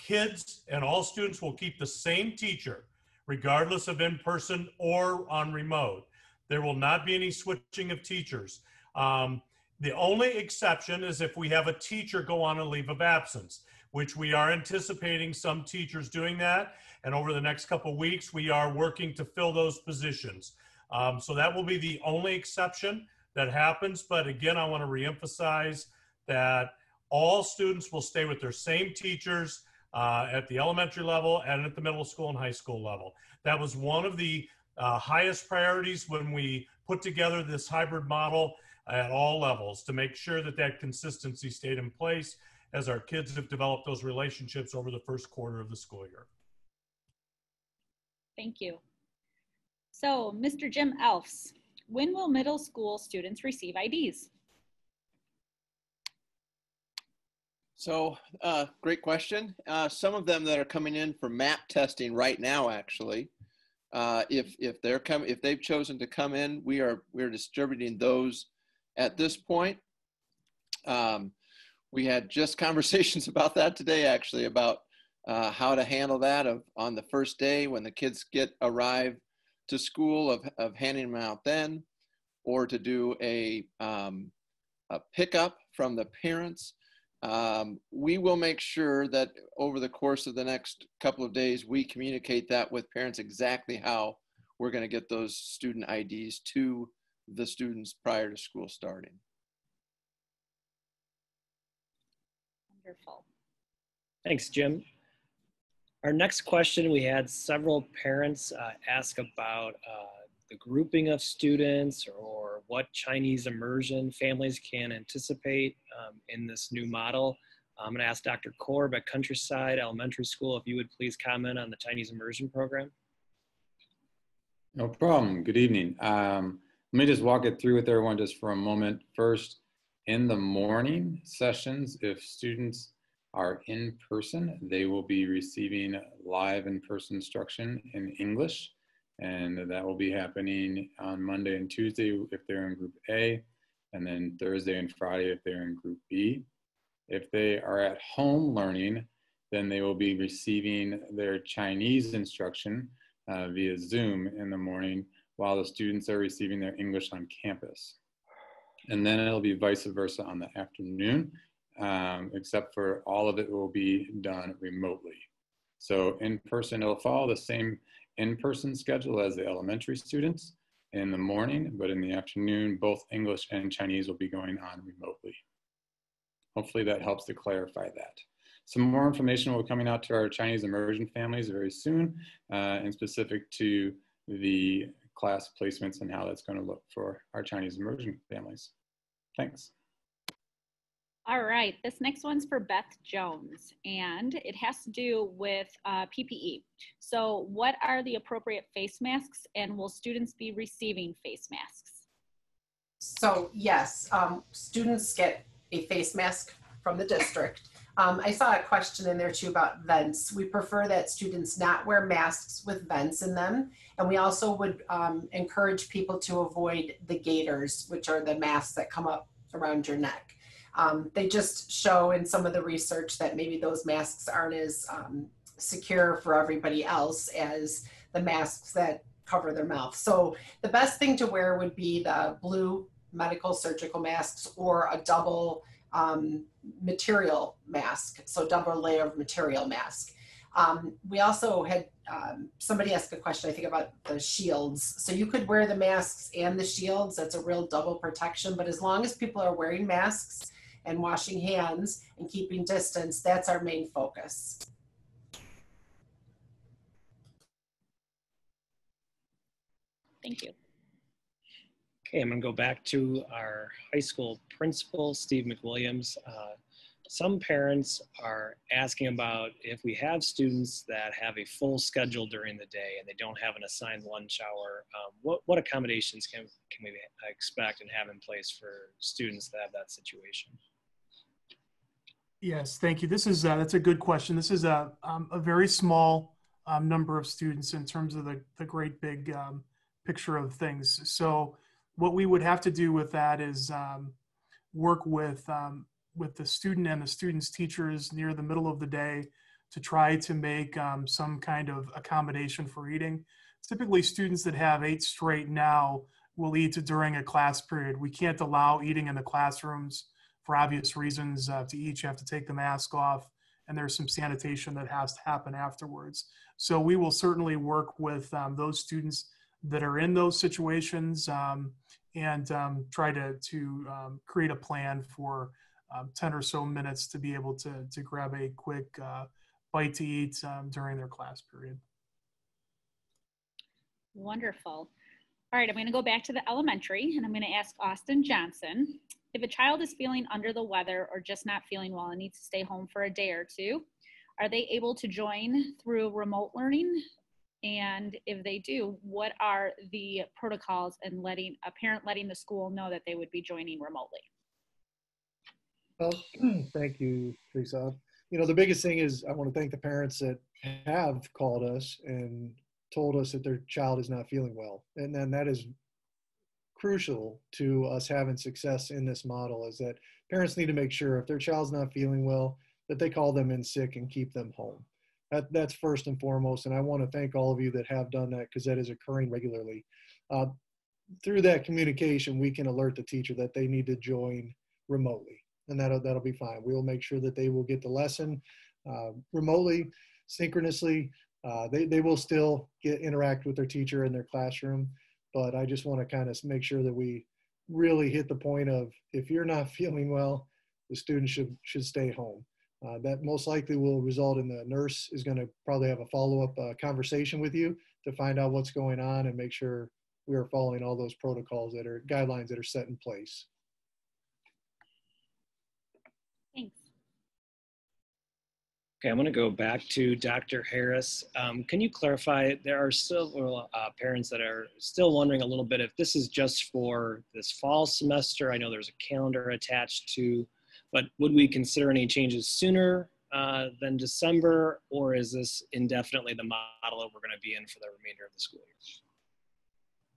[SPEAKER 1] Kids and all students will keep the same teacher, regardless of in-person or on remote. There will not be any switching of teachers. The only exception is if we have a teacher go on a leave of absence, which we are anticipating some teachers doing that. And over the next couple of weeks, we are working to fill those positions. So that will be the only exception that happens. But again, I want to reemphasize that all students will stay with their same teachers at the elementary level and at the middle school and high school level. That was one of the highest priorities when we put together this hybrid model at all levels, to make sure that that consistency stayed in place as our kids have developed those relationships over the first quarter of the school year.
[SPEAKER 2] Thank you. So, Mr. Jim Elfs, when will middle school students receive IDs?
[SPEAKER 18] So, great question. Some of them that are coming in for MAP testing right now, actually, if they've chosen to come in, we're distributing those at this point. We had just conversations about that today, actually, about how to handle that on the first day when the kids arrive to school, of handing them out then, or to do a pickup from the parents. We will make sure that over the course of the next couple of days, we communicate that with parents exactly how we're going to get those student IDs to the students prior to school starting.
[SPEAKER 2] Wonderful.
[SPEAKER 4] Thanks, Jim. Our next question, we had several parents ask about the grouping of students or what Chinese immersion families can anticipate in this new model. I'm going to ask Dr. Korb at Countryside Elementary School if you would please comment on the Chinese immersion program.
[SPEAKER 14] No problem. Good evening. Let me just walk it through with everyone just for a moment. First, in the morning sessions, if students are in person, they will be receiving live in-person instruction in English, and that will be happening on Monday and Tuesday if they're in Group A, and then Thursday and Friday if they're in Group B. If they are at home learning, then they will be receiving their Chinese instruction via Zoom in the morning while the students are receiving their English on campus. And then it'll be vice versa on the afternoon, except for all of it will be done remotely. So in person, it'll follow the same in-person schedule as the elementary students in the morning, but in the afternoon, both English and Chinese will be going on remotely. Hopefully that helps to clarify that. Some more information will be coming out to our Chinese immersion families very soon, and specific to the class placements and how that's going to look for our Chinese immersion families. Thanks.
[SPEAKER 2] All right, this next one's for Beth Jones, and it has to do with PPE. So what are the appropriate face masks, and will students be receiving face masks?
[SPEAKER 19] So yes, students get a face mask from the district. I saw a question in there too about vents. We prefer that students not wear masks with vents in them. And we also would encourage people to avoid the gaiters, which are the masks that come up around your neck. They just show in some of the research that maybe those masks aren't as secure for everybody else as the masks that cover their mouth. So the best thing to wear would be the blue medical surgical masks or a double material mask, so double layer of material mask. We also had somebody ask a question, I think, about the shields. So you could wear the masks and the shields. That's a real double protection. But as long as people are wearing masks and washing hands and keeping distance, that's our main focus.
[SPEAKER 2] Thank you.
[SPEAKER 4] Okay, I'm going to go back to our high school principal, Steve McWilliams. Some parents are asking about if we have students that have a full schedule during the day and they don't have an assigned lunch hour, what accommodations can we expect and have in place for students that have that situation?
[SPEAKER 5] Yes, thank you. This is that's a good question. This is a very small number of students in terms of the great big picture of things. So what we would have to do with that is work with the student and the student's teachers near the middle of the day to try to make some kind of accommodation for eating. Typically, students that have 8 straight now will eat during a class period. We can't allow eating in the classrooms for obvious reasons. To eat, you have to take the mask off, and there's some sanitation that has to happen afterwards. So we will certainly work with those students that are in those situations and try to create a plan for 10 or so minutes to be able to grab a quick bite to eat during their class period.
[SPEAKER 2] Wonderful. All right, I'm going to go back to the elementary, and I'm going to ask Austin Johnson. If a child is feeling under the weather or just not feeling well and needs to stay home for a day or two, are they able to join through remote learning? And if they do, what are the protocols in letting a parent letting the school know that they would be joining remotely?
[SPEAKER 13] Well, thank you, Teresa. You know, the biggest thing is I want to thank the parents that have called us and told us that their child is not feeling well. And then that is crucial to us having success in this model, is that parents need to make sure if their child's not feeling well, that they call them in sick and keep them home. That's first and foremost. And I want to thank all of you that have done that, because that is occurring regularly. Through that communication, we can alert the teacher that they need to join remotely. and that'll be fine. We will make sure that they will get the lesson remotely, synchronously. They will still interact with their teacher in their classroom, but I just want to kind of make sure that we really hit the point of, if you're not feeling well, the student should stay home. That most likely will result in the nurse is going to probably have a follow-up conversation with you to find out what's going on and make sure we are following all those protocols guidelines that are set in place.
[SPEAKER 2] Thanks.
[SPEAKER 4] Okay, I'm going to go back to Dr. Harris. Can you clarify, there are still parents that are still wondering a little bit if this is just for this fall semester. I know there's a calendar attached to, but would we consider any changes sooner than December, or is this indefinitely the model that we're going to be in for the remainder of the school year?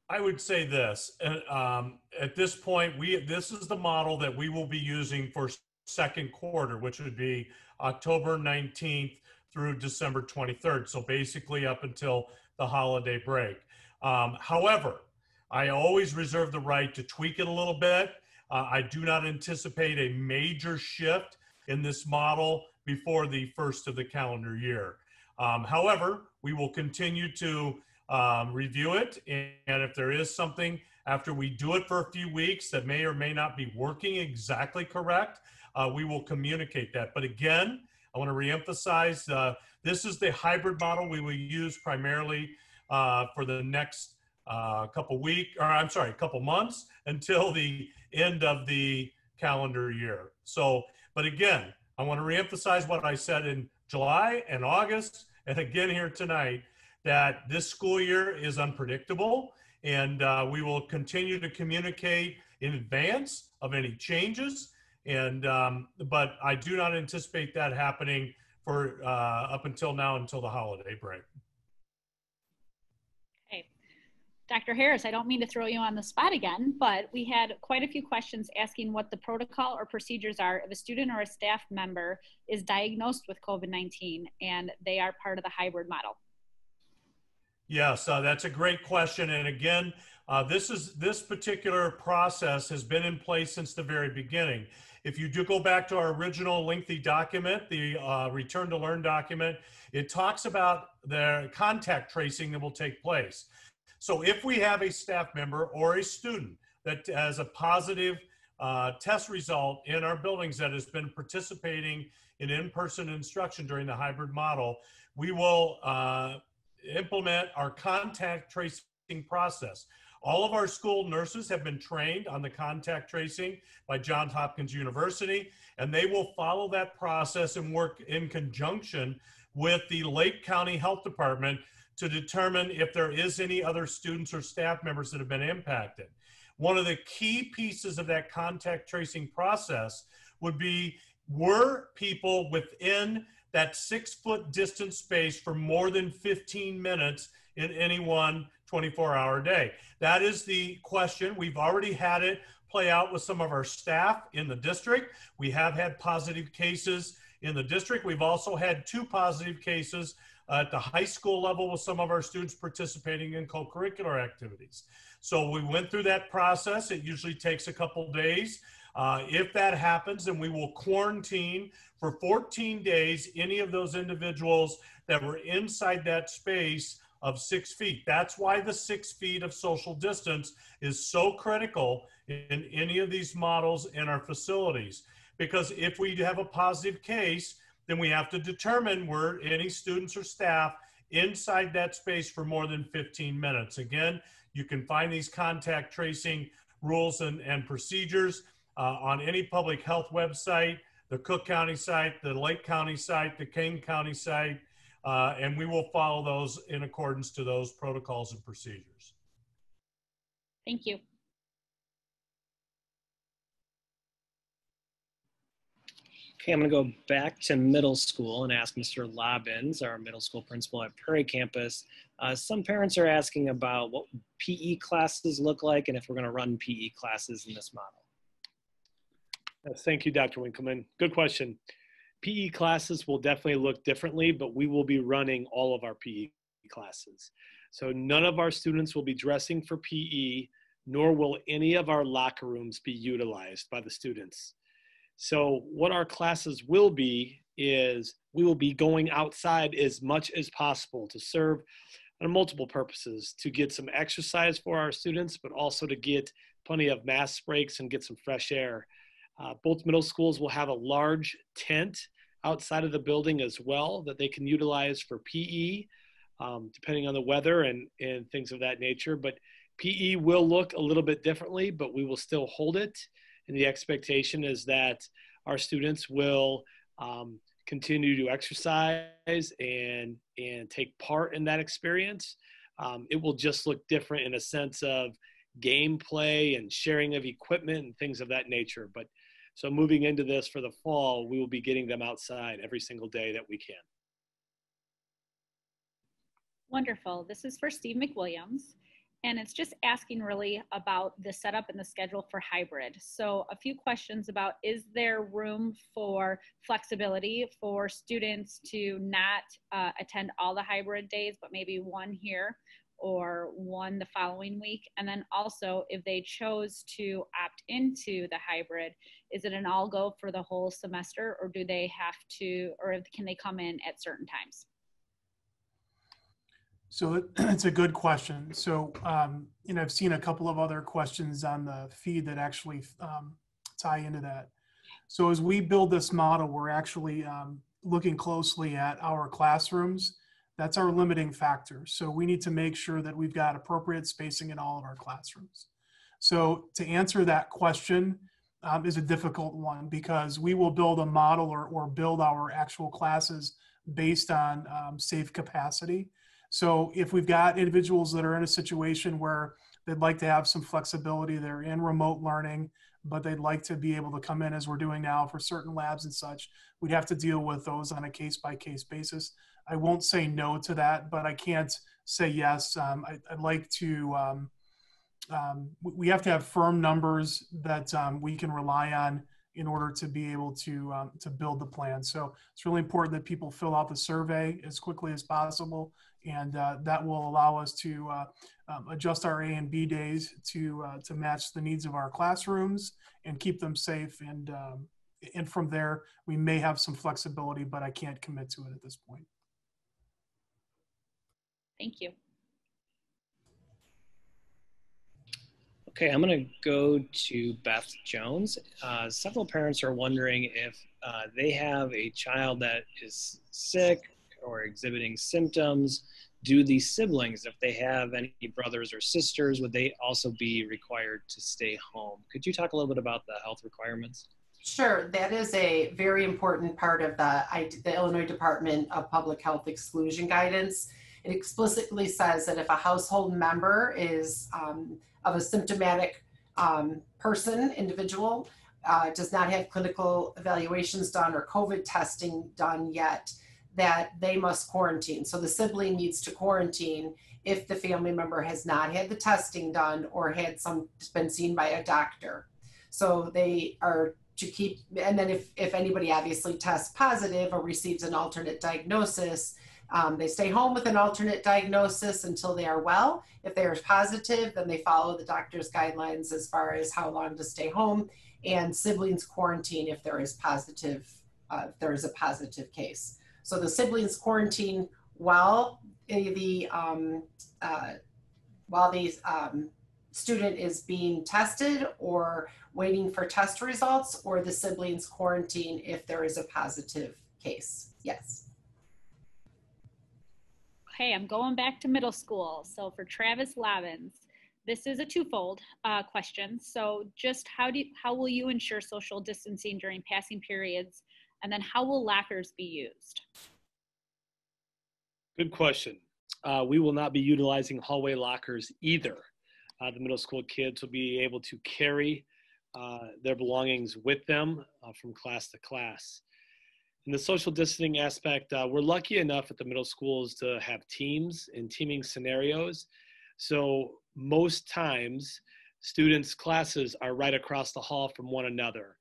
[SPEAKER 1] I would say this, at this point, this is the model that we will be using for second quarter, which would be October 19th through December 23rd. So basically up until the holiday break. However, I always reserve the right to tweak it a little bit. I do not anticipate a major shift in this model before the first of the calendar year. However, we will continue to review it, and if there is something after we do it for a few weeks that may or may not be working exactly correct, we will communicate that. But again, I want to reemphasize, this is the hybrid model we will use primarily for the next couple months until the end of the calendar year. So, but again, I want to reemphasize what I said in July and August, and again here tonight, that this school year is unpredictable, and we will continue to communicate in advance of any changes. And but I do not anticipate that happening for up until now, until the holiday break.
[SPEAKER 2] Okay. Dr. Harris, I don't mean to throw you on the spot again, but we had quite a few questions asking what the protocol or procedures are if a student or a staff member is diagnosed with COVID-19 and they are part of the hybrid model.
[SPEAKER 1] Yes, that's a great question. And again, this particular process has been in place since the very beginning. If you do go back to our original lengthy document, the Return to Learn document, it talks about the contact tracing that will take place. So if we have a staff member or a student that has a positive test result in our buildings that has been participating in in-person instruction during the hybrid model, we will implement our contact tracing process. All of our school nurses have been trained on the contact tracing by Johns Hopkins University, and they will follow that process and work in conjunction with the Lake County Health Department to determine if there is any other students or staff members that have been impacted. One of the key pieces of that contact tracing process would be, were people within that 6-foot distance space for more than 15 minutes in any one 24-hour day? That is the question. We've already had it play out with some of our staff in the district. We have had positive cases in the district. We've also had 2 positive cases at the high school level with some of our students participating in co-curricular activities. So we went through that process. It usually takes a couple days. If that happens, then we will quarantine for 14 days any of those individuals that were inside that space of 6 feet. That's why the 6 feet of social distance is so critical in any of these models in our facilities. Because if we have a positive case, then we have to determine were any students or staff inside that space for more than 15 minutes. Again, you can find these contact tracing rules and procedures on any public health website, the Cook County site, the Lake County site, the Kane County site, and we will follow those in accordance to those protocols and procedures.
[SPEAKER 2] Thank you.
[SPEAKER 4] Okay, I'm going to go back to middle school and ask Mr. Lobbins, our middle school principal at Prairie Campus. Some parents are asking about what PE classes look like and if we're going to run PE classes in this model.
[SPEAKER 9] Thank you, Dr. Winkleman. Good question. PE classes will definitely look differently, but we will be running all of our PE classes. So none of our students will be dressing for PE, nor will any of our locker rooms be utilized by the students. So what our classes will be is we will be going outside as much as possible to serve on multiple purposes, to get some exercise for our students, but also to get plenty of mask breaks and get some fresh air. Both middle schools will have a large tent outside of the building as well that they can utilize for PE, depending on the weather and things of that nature. But PE will look a little bit differently, but we will still hold it. And the expectation is that our students will continue to exercise and take part in that experience. It will just look different in a sense of gameplay and sharing of equipment and things of that nature. But so moving into this for the fall, we will be getting them outside every single day that we can.
[SPEAKER 2] Wonderful. This is for Steve McWilliams, and it's just asking really about the setup and the schedule for hybrid. So a few questions about, is there room for flexibility for students to not attend all the hybrid days, but maybe one here or one the following week? And then also, if they chose to opt into the hybrid, is it an all go for the whole semester, or do they have to, or can they come in at certain times?
[SPEAKER 5] So it's a good question. So, I've seen a couple of other questions on the feed that actually tie into that. So as we build this model, we're actually looking closely at our classrooms. That's our limiting factor. So we need to make sure that we've got appropriate spacing in all of our classrooms. So to answer that question is a difficult one, because we will build a model or build our actual classes based on safe capacity. So if we've got individuals that are in a situation where they'd like to have some flexibility, they're in remote learning, but they'd like to be able to come in as we're doing now for certain labs and such, we'd have to deal with those on a case-by-case basis. I won't say no to that, but I can't say yes. I'd like to, we have to have firm numbers that we can rely on in order to be able to build the plan. So it's really important that people fill out the survey as quickly as possible, and that will allow us to adjust our A and B days to match the needs of our classrooms and keep them safe. And from there, we may have some flexibility, but I can't commit to it at this point.
[SPEAKER 2] Thank you.
[SPEAKER 4] Okay, I'm going to go to Beth Jones. Several parents are wondering if they have a child that is sick or exhibiting symptoms. Do the siblings, if they have any brothers or sisters, would they also be required to stay home? Could you talk a little bit about the health requirements?
[SPEAKER 19] Sure, that is a very important part of the Illinois Department of Public Health exclusion guidance. It explicitly says that if a household member is of a symptomatic individual, does not have clinical evaluations done or COVID testing done yet, that they must quarantine. So the sibling needs to quarantine if the family member has not had the testing done or been seen by a doctor. So they are to keep, and then if anybody obviously tests positive or receives an alternate diagnosis, they stay home with an alternate diagnosis until they are well. If they are positive, then they follow the doctor's guidelines as far as how long to stay home, and siblings quarantine if there is a positive case. So the siblings quarantine while the student is being tested or waiting for test results, or the siblings quarantine if there is a positive case. Yes.
[SPEAKER 2] Okay, I'm going back to middle school. So for Travis Lobbins, this is a twofold question. So just how will you ensure social distancing during passing periods? And then how will lockers be used?
[SPEAKER 9] Good question. We will not be utilizing hallway lockers either. The middle school kids will be able to carry their belongings with them from class to class. In the social distancing aspect, we're lucky enough at the middle schools to have teams and teaming scenarios. So most times, students' classes are right across the hall from one another.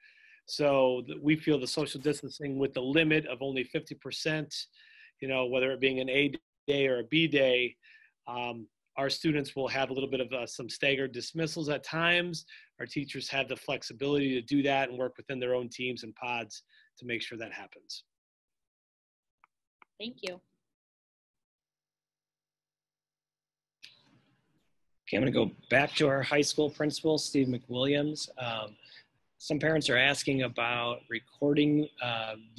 [SPEAKER 9] So we feel the social distancing with the limit of only 50%, whether it being an A day or a B day, our students will have a little bit of some staggered dismissals at times. Our teachers have the flexibility to do that and work within their own teams and pods to make sure that happens.
[SPEAKER 2] Thank you.
[SPEAKER 4] Okay, I'm going to go back to our high school principal, Steve McWilliams. Some parents are asking about recording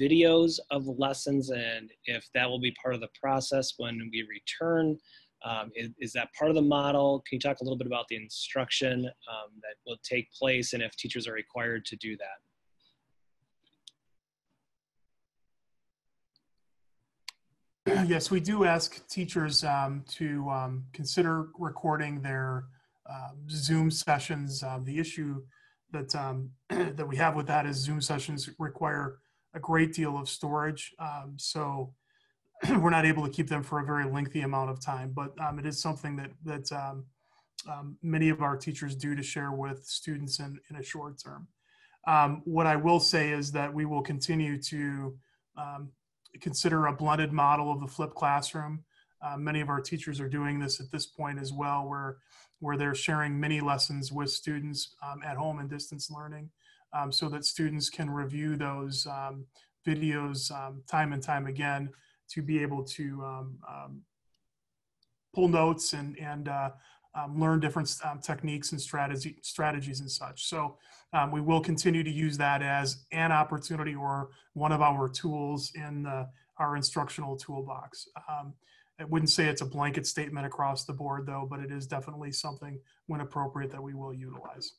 [SPEAKER 4] videos of lessons and if that will be part of the process when we return. Is that part of the model? Can you talk a little bit about the instruction that will take place and if teachers are required to do that?
[SPEAKER 5] Yes, we do ask teachers to consider recording their Zoom sessions. The issue that that we have with that is Zoom sessions require a great deal of storage, so we're not able to keep them for a very lengthy amount of time. But it is something that many of our teachers do to share with students in a short term. What I will say is that we will continue to consider a blended model of the flipped classroom. Many of our teachers are doing this at this point as well, where they're sharing mini lessons with students at home and distance learning, so that students can review those videos time and time again to be able to pull notes and learn different techniques and strategies and such. So we will continue to use that as an opportunity or one of our tools in our instructional toolbox. I wouldn't say it's a blanket statement across the board though, but it is definitely something when appropriate that we will utilize.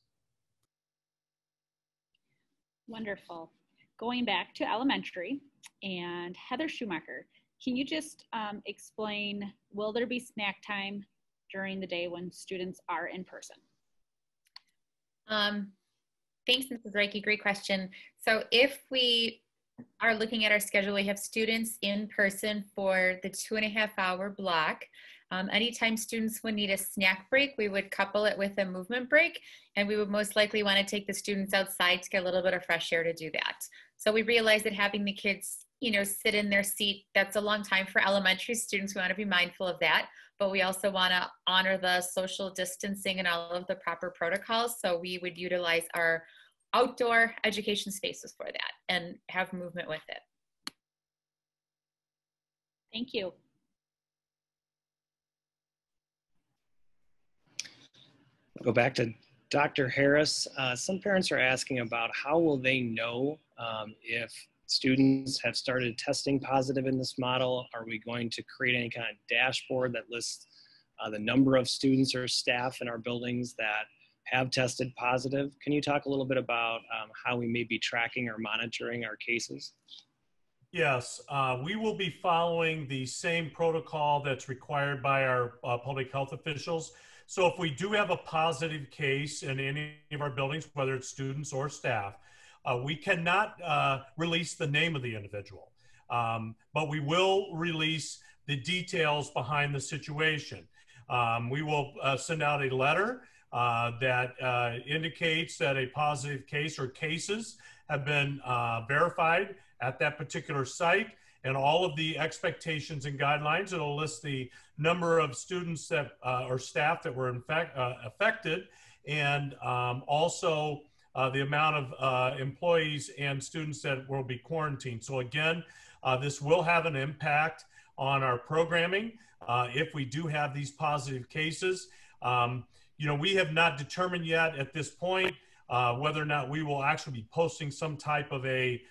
[SPEAKER 2] Wonderful. Going back to elementary, and Heather Schumacher, can you just explain, will there be snack time during the day when students are in person?
[SPEAKER 11] Thanks, Mrs. Reiki, great question. So if we are looking at our schedule, we have students in person for the 2.5-hour block. Anytime students would need a snack break, we would couple it with a movement break, and we would most likely want to take the students outside to get a little bit of fresh air to do that. So we realize that having the kids, you know, sit in their seat, that's a long time for elementary students. We want to be mindful of that, but we also want to honor the social distancing and all of the proper protocols. So we would utilize our outdoor education spaces for that and have movement with it.
[SPEAKER 2] Thank you.
[SPEAKER 4] Go back to Dr. Harris. Some parents are asking about how will they know if students have started testing positive in this model. Are we going to create any kind of dashboard that lists the number of students or staff in our buildings that have tested positive? Can you talk a little bit about how we may be tracking or monitoring our cases?
[SPEAKER 1] Yes, we will be following the same protocol that's required by our public health officials. So if we do have a positive case in any of our buildings, whether it's students or staff, we cannot release the name of the individual, but we will release the details behind the situation. We will send out a letter that indicates that a positive case or cases have been verified at that particular site, and all of the expectations and guidelines. It'll list the number of students that or staff that were affected, and also the amount of employees and students that will be quarantined. So again, this will have an impact on our programming if we do have these positive cases. You know, we have not determined yet at this point whether or not we will actually be posting some type of a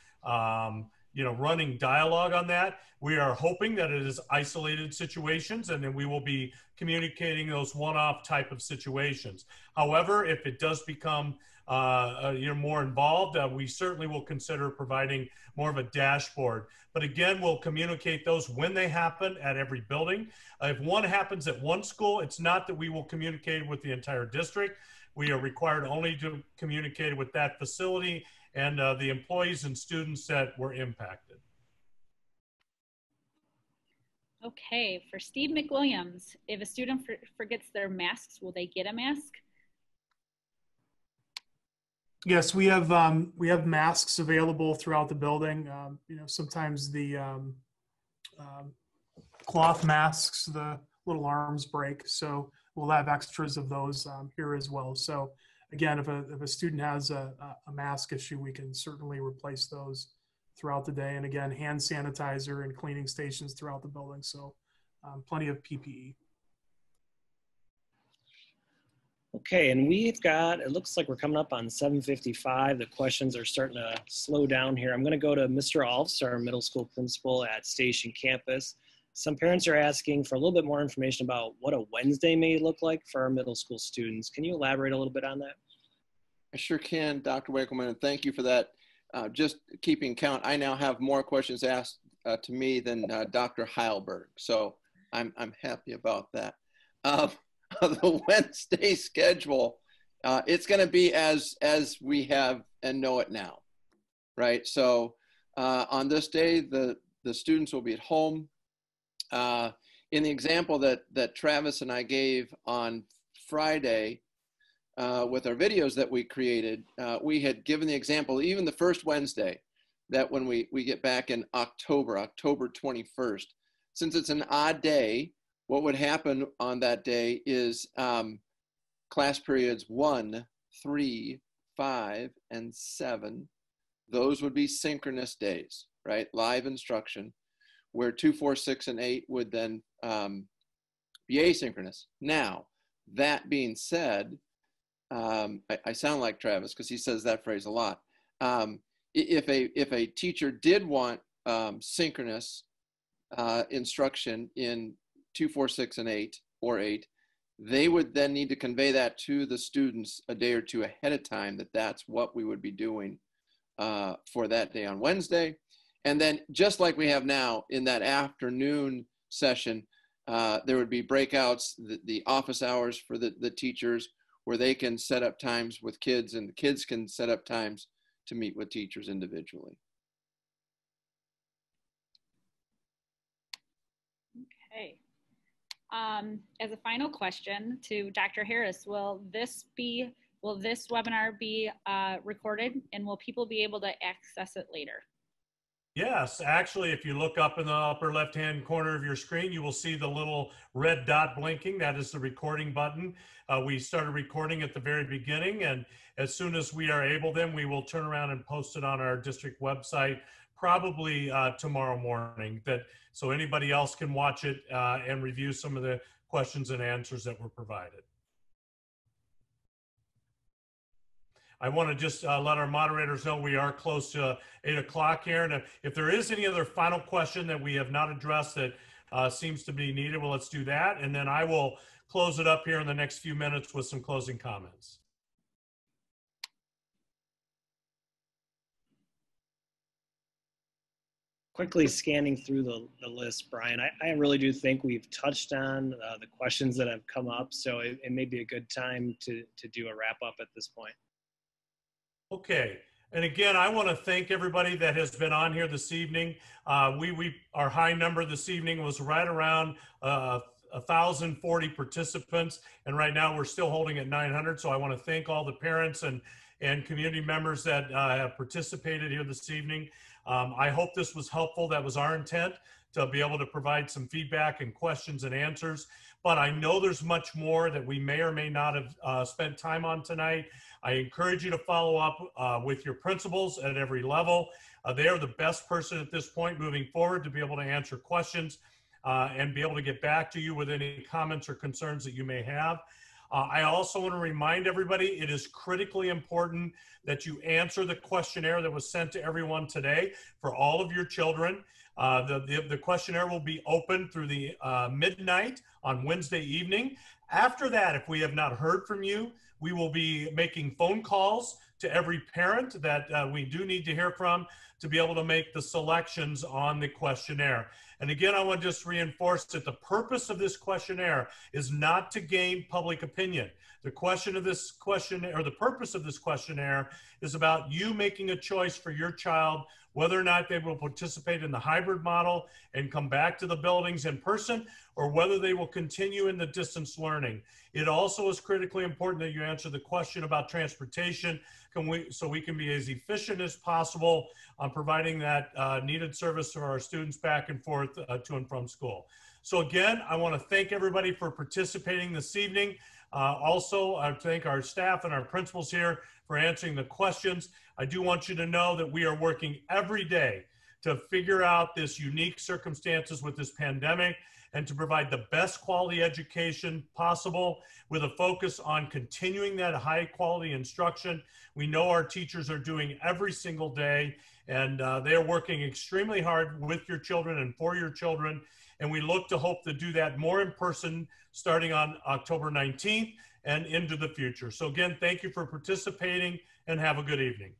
[SPEAKER 1] you know, running dialogue on that. We are hoping that it is isolated situations, and then we will be communicating those one-off type of situations. However, if it does become you know, more involved, we certainly will consider providing more of a dashboard. But again, we'll communicate those when they happen at every building. If one happens at one school, it's not that we will communicate with the entire district. We are required only to communicate with that facility and the employees and students that were impacted.
[SPEAKER 2] Okay, for Steve McWilliams, if a student forgets their masks, will they get a mask?
[SPEAKER 5] Yes, we have masks available throughout the building. You know, sometimes the cloth masks, the little arms break. So we'll have extras of those here as well. So again, if a student has a mask issue, we can certainly replace those throughout the day. And again, hand sanitizer and cleaning stations throughout the building. So plenty of PPE.
[SPEAKER 4] Okay, and we've got, it looks like we're coming up on 7:55. The questions are starting to slow down here. I'm going to go to Mr. Alves, our middle school principal at Station Campus. Some parents are asking for a little bit more information about what a Wednesday may look like for our middle school students. Can you elaborate a little bit on that?
[SPEAKER 18] I sure can, Dr. Winkleman, and thank you for that. Just keeping count, I now have more questions asked to me than Dr. Heilberg, so I'm happy about that. The Wednesday schedule, it's going to be as we have and know it now, right? So on this day, the students will be at home. In the example that Travis and I gave on Friday with our videos that we created, we had given the example, even the first Wednesday, that when we get back in October 21st, since it's an odd day, what would happen on that day is class periods 1, 3, 5, and 7. Those would be synchronous days, right? Live instruction, where 2, 4, 6, and 8 would then be asynchronous. Now, that being said, I sound like Travis because he says that phrase a lot. If a teacher did want synchronous instruction in 2, 4, 6, and 8, or 8, they would then need to convey that to the students a day or two ahead of time, that's what we would be doing for that day on Wednesday. And then just like we have now in that afternoon session, there would be breakouts, the office hours for the teachers, where they can set up times with kids and the kids can set up times to meet with teachers individually.
[SPEAKER 2] Okay. As a final question to Dr. Harris, will this webinar be recorded, and will people be able to access it later?
[SPEAKER 1] Yes, actually, if you look up in the upper left-hand corner of your screen, you will see the little red dot blinking. That is the recording button. We started recording at the very beginning, and as soon as we are able, then we will turn around and post it on our district website, probably tomorrow morning, so anybody else can watch it and review some of the questions and answers that were provided. I want to just let our moderators know we are close to 8 o'clock here. And if there is any other final question that we have not addressed that seems to be needed, well, let's do that. And then I will close it up here in the next few minutes with some closing comments.
[SPEAKER 4] Quickly scanning through the list, Brian, I really do think we've touched on the questions that have come up. So it may be a good time to do a wrap up at this point.
[SPEAKER 1] Okay, and again, I want to thank everybody that has been on here this evening. Our high number this evening was right around 1,040 participants, and right now we're still holding at 900. So I want to thank all the parents and community members that have participated here this evening. I hope this was helpful. That was our intent, to be able to provide some feedback and questions and answers. But I know there's much more that we may or may not have spent time on tonight. I encourage you to follow up with your principals at every level. They are the best person at this point moving forward to be able to answer questions and be able to get back to you with any comments or concerns that you may have. I also want to remind everybody it is critically important that you answer the questionnaire that was sent to everyone today for all of your children. The questionnaire will be open through the midnight on Wednesday evening. After that, if we have not heard from you, we will be making phone calls to every parent that we do need to hear from to be able to make the selections on the questionnaire. And again, I want to just reinforce that the purpose of this questionnaire is not to gain public opinion. The question of this questionnaire, or the purpose of this questionnaire, is about you making a choice for your child whether or not they will participate in the hybrid model and come back to the buildings in person, or whether they will continue in the distance learning. It also is critically important that you answer the question about transportation, so we can be as efficient as possible on providing that needed service for our students back and forth to and from school. So again, I want to thank everybody for participating this evening. Also, I thank our staff and our principals here for answering the questions. I do want you to know that we are working every day to figure out this unique circumstances with this pandemic and to provide the best quality education possible with a focus on continuing that high quality instruction. We know our teachers are doing every single day, and they are working extremely hard with your children and for your children. And we look to hope to do that more in person starting on October 19th and into the future. So again, thank you for participating and have a good evening.